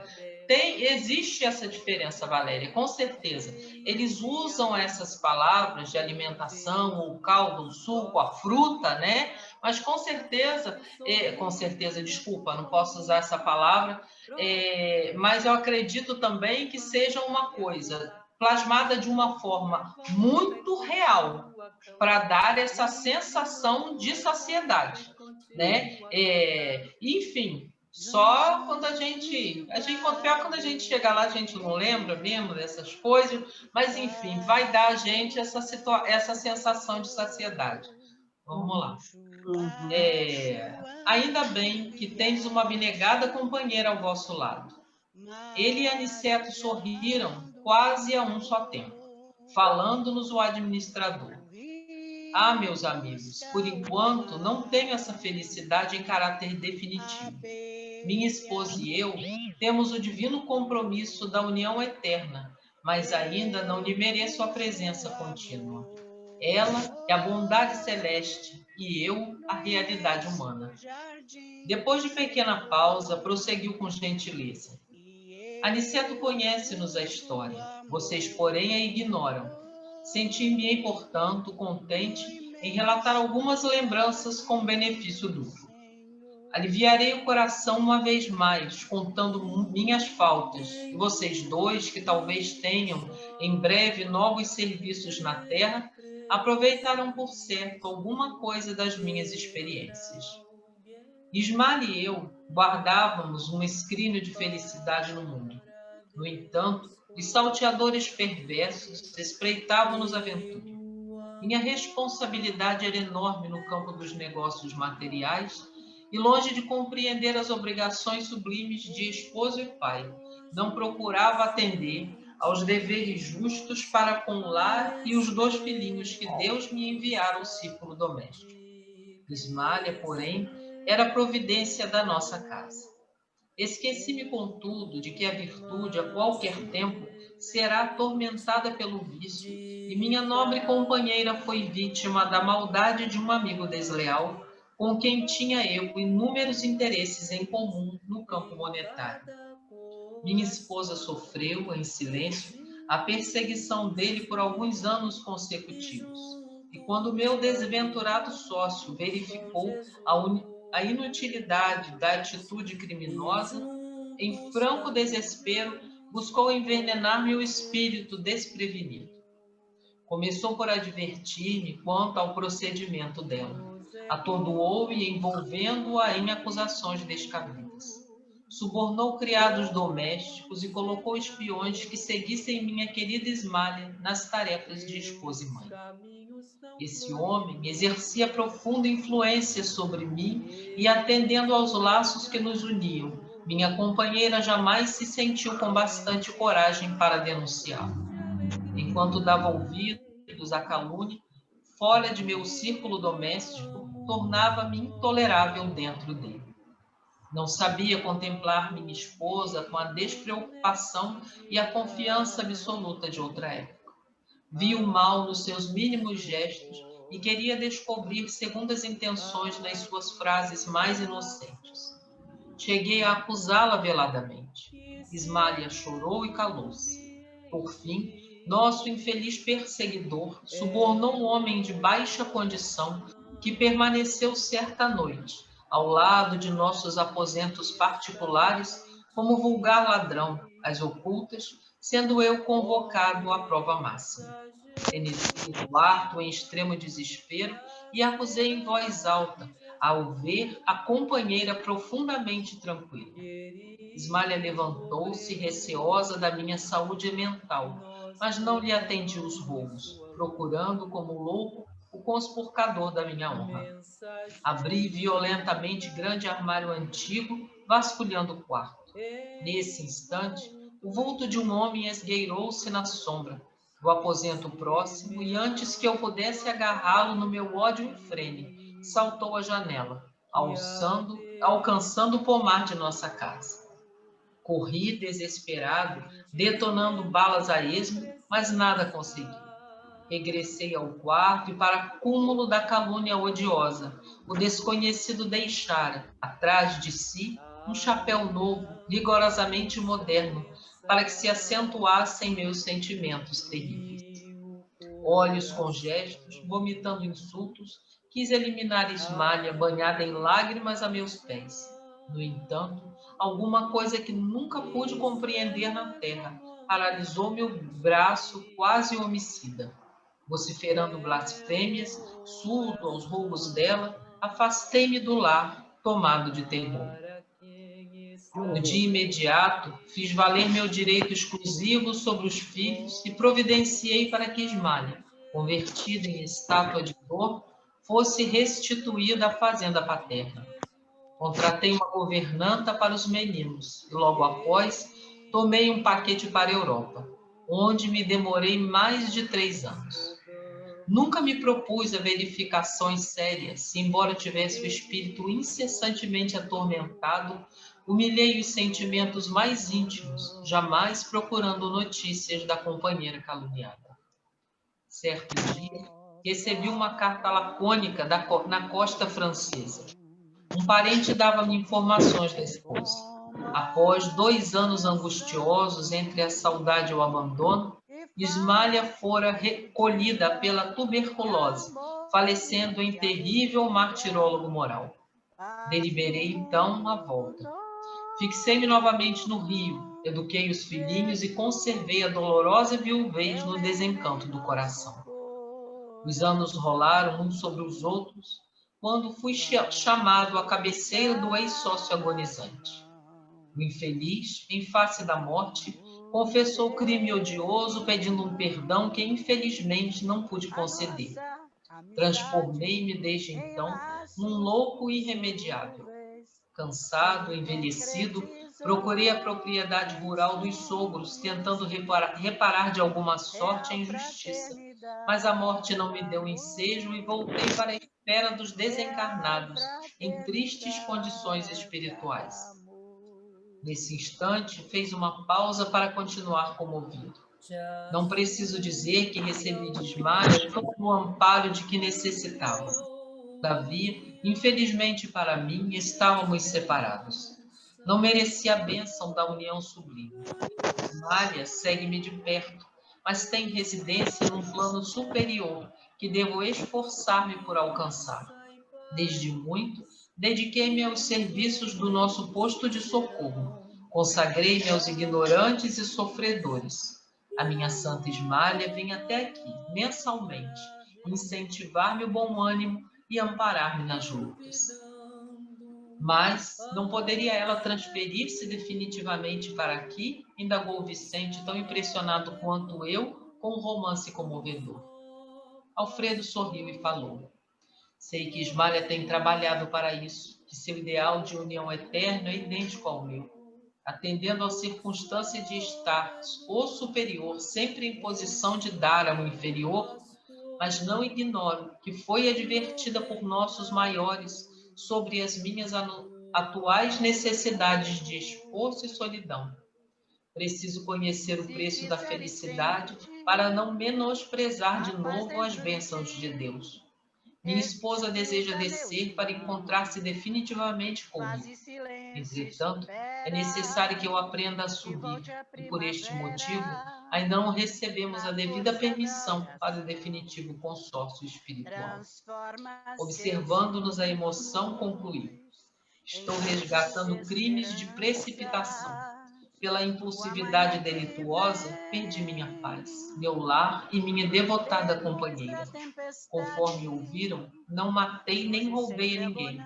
existe essa diferença, Valéria, com certeza. Eles usam essas palavras de alimentação, o caldo, o suco, a fruta, né? Mas com certeza, desculpa, não posso usar essa palavra, mas eu acredito também que seja uma coisa plasmada de uma forma muito real, para dar essa sensação de saciedade, né? Enfim, só quando a gente quando a gente chega lá, a gente não lembra mesmo dessas coisas, mas enfim, vai dar a gente essa sensação de saciedade. Vamos lá. Ainda bem que tens uma abnegada companheira ao vosso lado. Ele e Aniceto sorriram quase a um só tempo, falando-nos o administrador. Ah, meus amigos, por enquanto não tenho essa felicidade em caráter definitivo. Minha esposa e eu temos o divino compromisso da união eterna, mas ainda não lhe mereço a presença contínua. Ela é a bondade celeste e eu a realidade humana. Depois de pequena pausa, prosseguiu com gentileza. Aniceto conhece-nos a história, vocês, porém, a ignoram. Senti-me, portanto, contente em relatar algumas lembranças com benefício duplo. Aliviarei o coração uma vez mais, contando minhas faltas, e vocês dois, que talvez tenham em breve novos serviços na terra, aproveitarão por certo alguma coisa das minhas experiências. Ismael e eu guardávamos um escrínio de felicidade no mundo. No entanto, os salteadores perversos espreitavam-nos a aventura. Minha responsabilidade era enorme no campo dos negócios materiais e, longe de compreender as obrigações sublimes de esposo e pai, não procurava atender aos deveres justos para com o lar e os 2 filhinhos que Deus me enviara ao círculo doméstico. Ismália, porém, era a providência da nossa casa. Esqueci-me, contudo, de que a virtude, a qualquer tempo, será atormentada pelo vício, e minha nobre companheira foi vítima da maldade de um amigo desleal, com quem tinha eu inúmeros interesses em comum no campo monetário. Minha esposa sofreu, em silêncio, a perseguição dele por alguns anos consecutivos, e quando meu desventurado sócio verificou a inutilidade da atitude criminosa, em franco desespero, buscou envenenar meu espírito desprevenido. Começou por advertir-me quanto ao procedimento dela. Atordoou-me, envolvendo-a em acusações descabidas. Subornou criados domésticos e colocou espiões que seguissem minha querida Ismália nas tarefas de esposa e mãe. Esse homem exercia profunda influência sobre mim e, atendendo aos laços que nos uniam, Minha companheira jamais se sentiu com bastante coragem para denunciá-lo. Enquanto dava ouvidos à calúnia, fora de meu círculo doméstico, tornava-me intolerável dentro dele. Não sabia contemplar minha esposa com a despreocupação e a confiança absoluta de outra época. Vi o mal nos seus mínimos gestos e queria descobrir segundas intenções nas suas frases mais inocentes. Cheguei a acusá-la veladamente. Ismália chorou e calou-se. Por fim, nosso infeliz perseguidor subornou um homem de baixa condição que permaneceu certa noite ao lado de nossos aposentos particulares como vulgar ladrão, às ocultas, sendo eu convocado à prova máxima. Penetri no quarto em extremo desespero e acusei em voz alta, ao ver a companheira profundamente tranquila. Ismália levantou-se, receosa da minha saúde mental, mas não lhe atendi os rogos, procurando, como louco, o conspurcador da minha honra. Abri violentamente grande armário antigo, vasculhando o quarto. Nesse instante, o vulto de um homem esgueirou-se na sombra do aposento próximo e, antes que eu pudesse agarrá-lo no meu ódio infrene, saltou a janela, alcançando o pomar de nossa casa. Corri desesperado, detonando balas a esmo, mas nada consegui. Regressei ao quarto e, para cúmulo da calúnia odiosa, o desconhecido deixara, atrás de si, um chapéu novo, rigorosamente moderno, para que se acentuassem meus sentimentos terríveis. Olhos com gestos, vomitando insultos, quis eliminar Ismália, banhada em lágrimas a meus pés. No entanto, alguma coisa que nunca pude compreender na terra paralisou meu braço quase homicida. Vociferando blasfêmias, surdo aos rogos dela, afastei-me do lar, tomado de terror. No dia imediato, fiz valer meu direito exclusivo sobre os filhos e providenciei para que Ismália, convertida em estátua de dor, fosse restituída à fazenda paterna. Contratei uma governanta para os meninos e, logo após, tomei um paquete para a Europa, onde me demorei mais de 3 anos. Nunca me propus a verificações sérias, e, embora tivesse o espírito incessantemente atormentado, humilhei os sentimentos mais íntimos, jamais procurando notícias da companheira caluniada. Certo dia, recebi uma carta lacônica na costa francesa. Um parente dava-me informações da esposa. Após 2 anos angustiosos entre a saudade e o abandono, Ismália fora recolhida pela tuberculose, falecendo em terrível martirólogo moral. Deliberei, então, a volta. Fixei-me novamente no Rio, eduquei os filhinhos e conservei a dolorosa viuvez no desencanto do coração. Os anos rolaram uns sobre os outros, quando fui chamado à cabeceira do ex-sócio agonizante. O infeliz, em face da morte, confessou o crime odioso, pedindo um perdão que, infelizmente, não pude conceder. Transformei-me, desde então, num louco irremediável. Cansado, envelhecido, procurei a propriedade rural dos sogros, tentando reparar de alguma sorte a injustiça. Mas a morte não me deu ensejo e voltei para a espera dos desencarnados, em tristes condições espirituais. Nesse instante, fez uma pausa para continuar comovido. Não preciso dizer que recebi de Ismália todo o amparo de que necessitava. Todavia, infelizmente para mim, estávamos separados. Não merecia a bênção da união sublime. Ismália segue-me de perto, mas tem residência num plano superior que devo esforçar-me por alcançar. Desde muito, dediquei-me aos serviços do nosso posto de socorro. Consagrei-me aos ignorantes e sofredores. A minha santa Ismália vem até aqui, mensalmente, incentivar-me o bom ânimo e amparar-me nas lutas. Mas não poderia ela transferir-se definitivamente para aqui? Indagou Vicente, tão impressionado quanto eu com um romance comovedor. Alfredo sorriu e falou: sei que Ismália tem trabalhado para isso, que seu ideal de união eterna é idêntico ao meu. atendendo à circunstância de estar o superior sempre em posição de dar ao inferior, mas não ignoro que foi advertida por nossos maiores sobre as minhas atuais necessidades de esforço e solidão. Preciso conhecer o preço da felicidade para não menosprezar de novo as bênçãos de Deus. Minha esposa deseja descer para encontrar-se definitivamente comigo. Entretanto, é necessário que eu aprenda a subir, e por este motivo, ainda não recebemos a devida permissão para o definitivo consórcio espiritual. Observando-nos a emoção, concluiu: estou resgatando crimes de precipitação. Pela impulsividade delituosa, perdi minha paz, meu lar e minha devotada companheira. Conforme ouviram, não matei nem roubei a ninguém,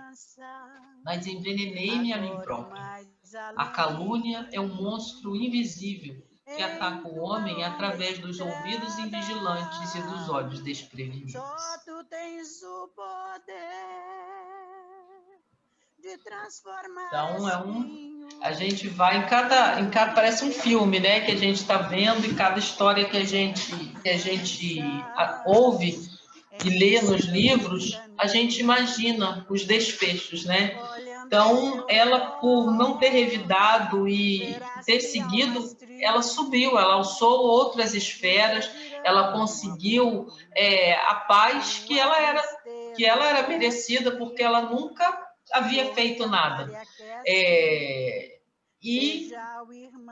mas envenenei-me a mim própria. A calúnia é um monstro invisível que ataca o homem através dos ouvidos invigilantes e dos olhos desprevenidos. Só tu tens o poder de transformar. Então a gente vai em cada parece um filme, né, que a gente está vendo, e cada história que a gente ouve e lê nos livros, a gente imagina os desfechos, né? Então, ela, por não ter revidado e ter seguido, ela subiu, ela alçou outras esferas, ela conseguiu a paz que ela era merecida, porque ela nunca havia feito nada. E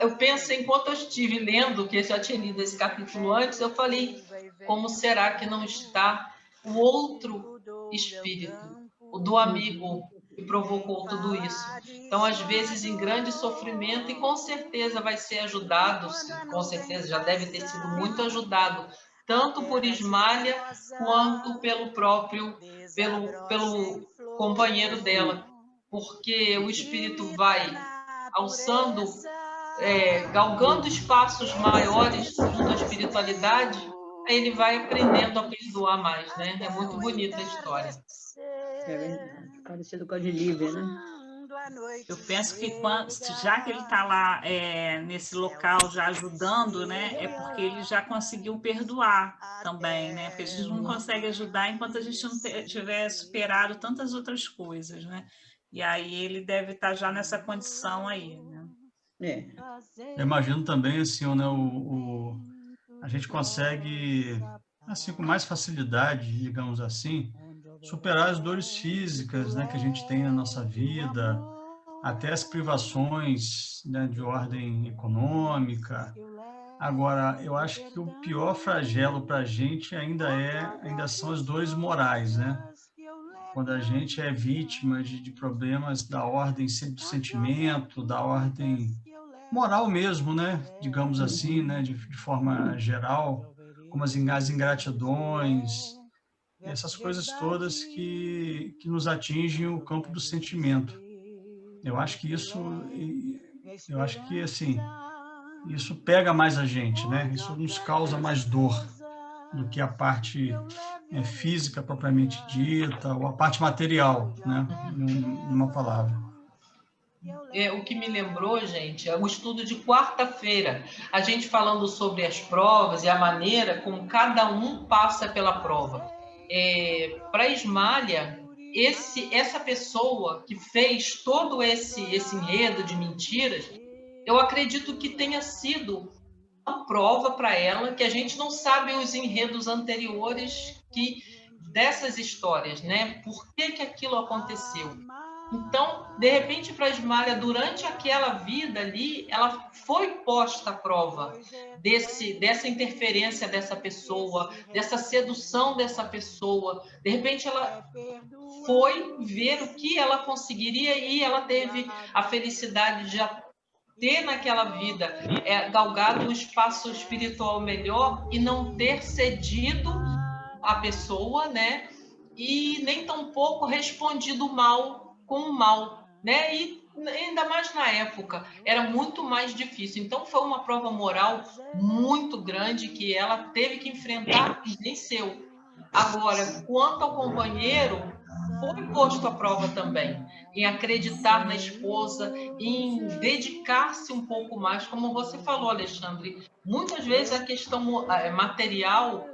eu penso, enquanto eu estive lendo, que eu já tinha lido esse capítulo antes, eu falei, como será que não está o outro espírito, o do amigo que provocou tudo isso? Então, às vezes, em grande sofrimento, e com certeza vai ser ajudado, com certeza já deve ter sido muito ajudado, tanto por Ismália, quanto pelo companheiro dela, porque o espírito vai alçando, galgando espaços maiores junto à espiritualidade, aí ele vai aprendendo a perdoar mais, né? É muito bonita a história. É verdade, parecido com a de Lívia, né? Eu penso que já que ele está lá nesse local já ajudando, né, é porque ele já conseguiu perdoar também, né? Porque a gente não consegue ajudar enquanto a gente não tiver superado tantas outras coisas, né? E aí ele deve estar já nessa condição aí, né? Eu imagino também assim, né, a gente consegue assim com mais facilidade, digamos assim, superar as dores físicas, né, que a gente tem na nossa vida, até as privações, né, de ordem econômica. Agora, eu acho que o pior flagelo para a gente ainda são as dores morais, né? Quando a gente é vítima de problemas da ordem do sentimento, da ordem moral mesmo, né? Digamos assim, né? De forma geral, como as ingratidões, essas coisas todas que nos atingem o campo do sentimento. Eu acho que assim, isso pega mais a gente, né? Isso nos causa mais dor do que a parte física propriamente dita, ou a parte material, né? Numa palavra. O que me lembrou, gente, é o estudo de quarta-feira. A gente falando sobre as provas e a maneira como cada um passa pela prova. Para Ismália, essa pessoa que fez todo esse enredo de mentiras, eu acredito que tenha sido uma prova para ela, que a gente não sabe os enredos anteriores dessas histórias, né? Por que aquilo aconteceu? Então, de repente, para Ismália, durante aquela vida ali, ela foi posta à prova dessa interferência dessa pessoa, dessa sedução dessa pessoa. De repente, ela foi ver o que ela conseguiria e ela teve a felicidade de ter naquela vida galgado um espaço espiritual melhor e não ter cedido a pessoa, né? E nem tampouco respondido mal com o mal, né? E ainda mais na época, era muito mais difícil. Então, foi uma prova moral muito grande que ela teve que enfrentar e venceu. Agora, quanto ao companheiro, foi posto à prova também, em acreditar na esposa, em dedicar-se um pouco mais, como você falou, Alexandre. Muitas vezes a questão material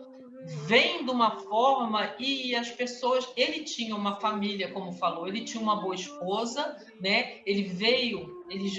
vem de uma forma e as pessoas... Ele tinha uma família, como falou, ele tinha uma boa esposa, né? Eles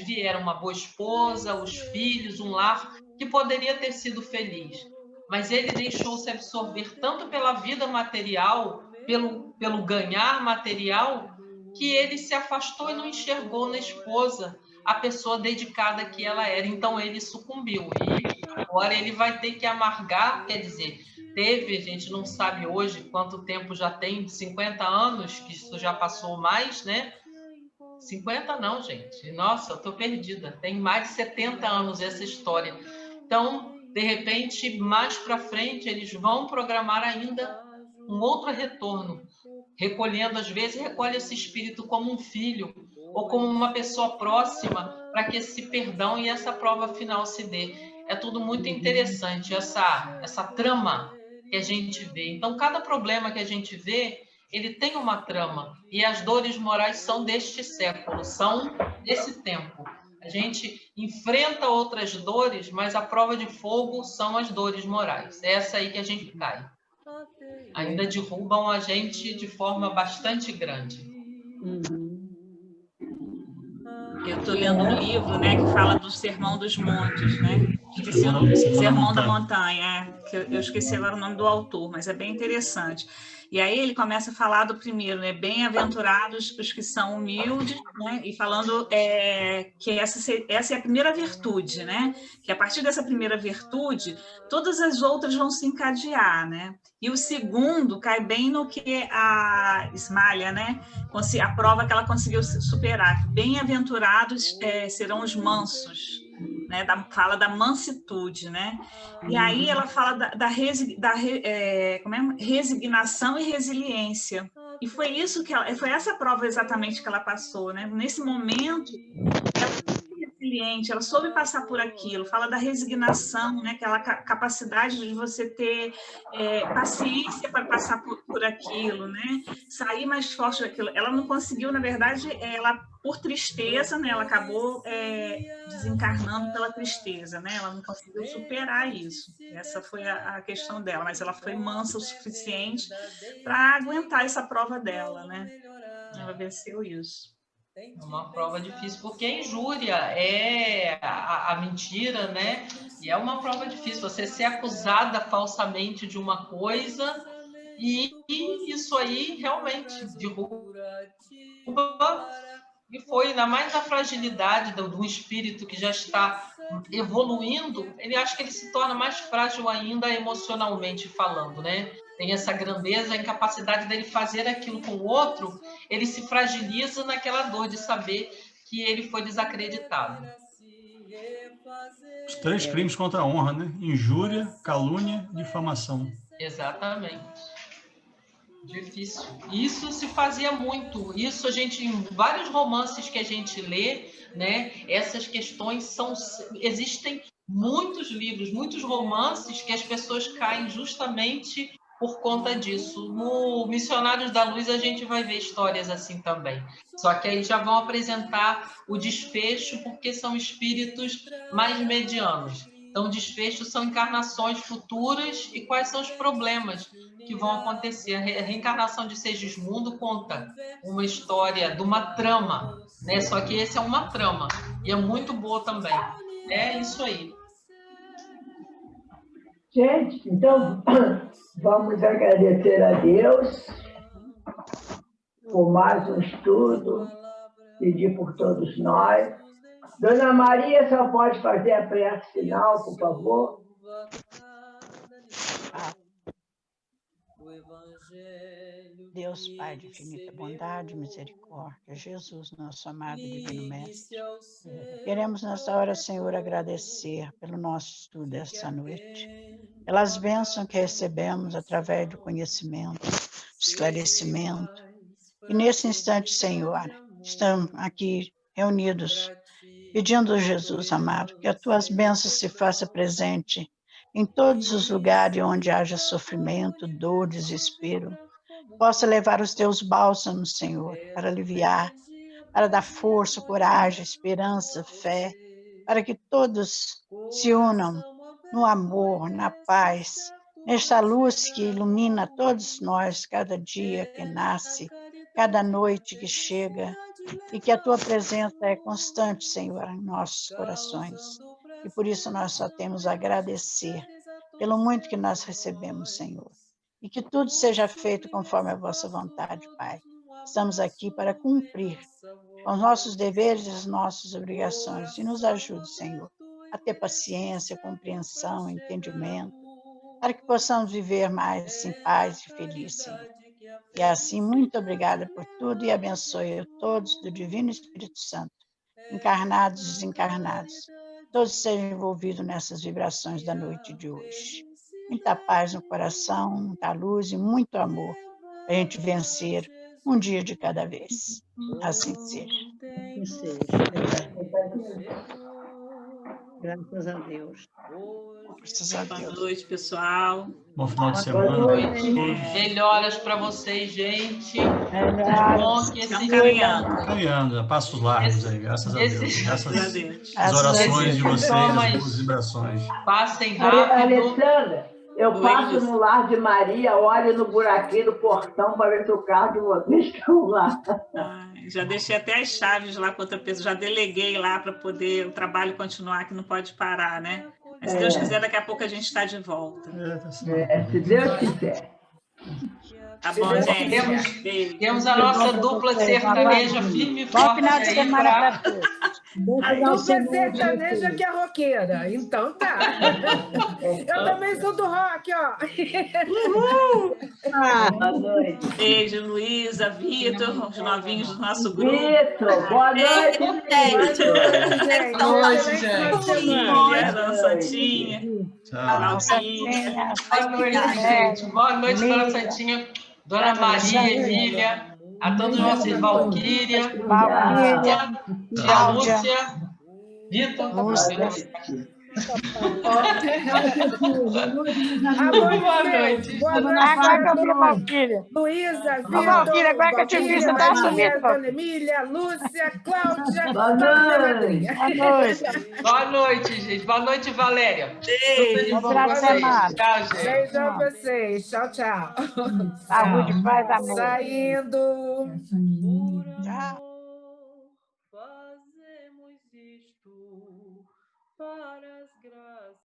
vieram uma boa esposa, os filhos, um lar que poderia ter sido feliz. Mas ele deixou-se absorver tanto pela vida material, pelo ganhar material, que ele se afastou e não enxergou na esposa a pessoa dedicada que ela era. Então ele sucumbiu. E agora ele vai ter que amargar, quer dizer, teve, a gente não sabe hoje quanto tempo já tem, 50 anos, que isso já passou mais, né? 50 não, gente. Nossa, eu estou perdida. Tem mais de 70 anos essa história. Então, de repente, mais para frente, eles vão programar ainda um outro retorno, recolhendo, às vezes, recolhe esse espírito como um filho ou como uma pessoa próxima para que esse perdão e essa prova final se dê. É tudo muito interessante, essa trama que a gente vê. Então, cada problema que a gente vê, ele tem uma trama, e as dores morais são deste século, são desse tempo. A gente enfrenta outras dores, mas a prova de fogo são as dores morais. É essa aí que a gente cai. Ainda derrubam a gente de forma bastante grande. Eu estou lendo um livro, né, que fala do Sermão dos Montes, né? Esqueci o nome, Sermão da Montanha, que eu esqueci agora o nome do autor, mas é bem interessante. E aí ele começa a falar do primeiro, né? Bem-aventurados os que são humildes, né? E falando que essa é a primeira virtude, né? Que a partir dessa primeira virtude, todas as outras vão se encadear, né? E o segundo cai bem no que a Ismália, né? A prova que ela conseguiu superar. Bem-aventurados serão os mansos, né? Fala da mansitude, né? E aí ela fala resignação e resiliência. E foi isso foi essa prova exatamente que ela passou, né? Nesse momento, ela foi resiliente, ela soube passar por aquilo. Fala da resignação, né? Aquela capacidade de você ter paciência para passar por aquilo, né? Sair mais forte daquilo. Ela não conseguiu, na verdade, por tristeza, né? Ela acabou desencarnando pela tristeza, né? Ela não conseguiu superar isso. Essa foi a questão dela, mas ela foi mansa o suficiente para aguentar essa prova dela, né? Ela venceu isso. É uma prova difícil, porque a injúria é a mentira, né? E é uma prova difícil, você ser acusada falsamente de uma coisa e isso aí realmente derruba. E foi, ainda mais a fragilidade do espírito que já está evoluindo, ele acha que ele se torna mais frágil ainda emocionalmente falando, né? Tem essa grandeza, a incapacidade dele fazer aquilo com o outro, ele se fragiliza naquela dor de saber que ele foi desacreditado. Os 3 crimes contra a honra, né? Injúria, calúnia e difamação. Exatamente. Difícil. Isso se fazia muito. Isso a gente, em vários romances que a gente lê, né? Essas questões existem muitos livros, muitos romances que as pessoas caem justamente por conta disso. No Missionários da Luz a gente vai ver histórias assim também. Só que aí já vão apresentar o desfecho, porque são espíritos mais medianos. Então, o desfecho são encarnações futuras e quais são os problemas que vão acontecer. A reencarnação de Segismundo conta uma história de uma trama, né? Só que esse é uma trama e é muito boa também. É isso aí. Gente, então vamos agradecer a Deus por mais um estudo, pedir por todos nós. Dona Maria, só pode fazer a prece final, por favor? Deus, Pai de infinita bondade, misericórdia, Jesus, nosso amado e divino Mestre, queremos nessa hora, Senhor, agradecer pelo nosso estudo dessa noite, pelas bênçãos que recebemos através do conhecimento, do esclarecimento. E nesse instante, Senhor, estamos aqui reunidos, pedindo a Jesus, amado, que as tuas bênçãos se façam presente em todos os lugares onde haja sofrimento, dor, desespero, possa levar os teus bálsamos, Senhor, para aliviar, para dar força, coragem, esperança, fé, para que todos se unam no amor, na paz, nesta luz que ilumina todos nós cada dia que nasce, cada noite que chega, e que a tua presença é constante, Senhor, em nossos corações. E por isso nós só temos a agradecer pelo muito que nós recebemos, Senhor. E que tudo seja feito conforme a vossa vontade, Pai. Estamos aqui para cumprir com os nossos deveres e as nossas obrigações. E nos ajude, Senhor, a ter paciência, compreensão, entendimento, para que possamos viver mais em paz e feliz, Senhor. E assim, muito obrigada por tudo e abençoe a todos do Divino Espírito Santo, encarnados e desencarnados. Todos sejam envolvidos nessas vibrações da noite de hoje. Muita paz no coração, muita luz e muito amor para a gente vencer um dia de cada vez. Assim seja. Assim seja. Graças a Deus. Graças a Boa Deus. noite, pessoal. Bom final de Boa semana. noite. Melhoras para vocês, gente. Melhoras. Bom que Estão esse caminhando. Caminhando, a passos largos aí, graças a Deus. esse- Graças Graças a Deus. às orações de vocês, Toma as isso. boas vibrações. passem rápido. Alessandra, eu Oi, passo Lúcia. no Lar de Maria, olho no buraquinho do portão para ver se o carro de vocês estão lá. Ai, já deixei até as chaves lá com outra pessoa, já deleguei lá para poder o trabalho continuar, que não pode parar, né? Mas se Deus quiser, daqui a pouco a gente está de volta. Tá assim. Se Deus quiser. Tá bom, Deus gente? quiser. Beijo. Temos a nossa dupla sertaneja firme e Bom forte final de aí semana pra- para todos. Bom A final de dupla semana pra sertaneja vocês. que é roqueira. Então tá. Eu também sou do rock, ó. Boa noite. Beijo, Luísa, Vitor, os novinhos do nosso grupo. Vitor, boa noite, Boa Vitor. noite, gente. Boa noite, Excelente final de gente. semana. Dona Santinha, Tchau. Claudinha. Boa noite, gente. Boa noite, Dona Santinha, Dona Maria, Emília, a todos vocês, Valquíria, Valquíria, Tia Cláudia. Lúcia, Vitor. Boa noite. Boa noite, Agora que eu vi Valquíria. Valquíria. Luísa, Ô, Valquíria, agora que eu te vi, você tá Maria, sumido, Dona Emília, Lúcia, Cláudia, Boa toda minha noite. madrinha. Boa noite. Boa noite, gente. Boa noite, Valéria. Beijo. Tudo Bom final de de vocês. semana. Tchau, gente. Beijo a vocês. Tchau, tchau. Saúde, paz, amor. Saindo. Tchau. Fazemos isto para as graças.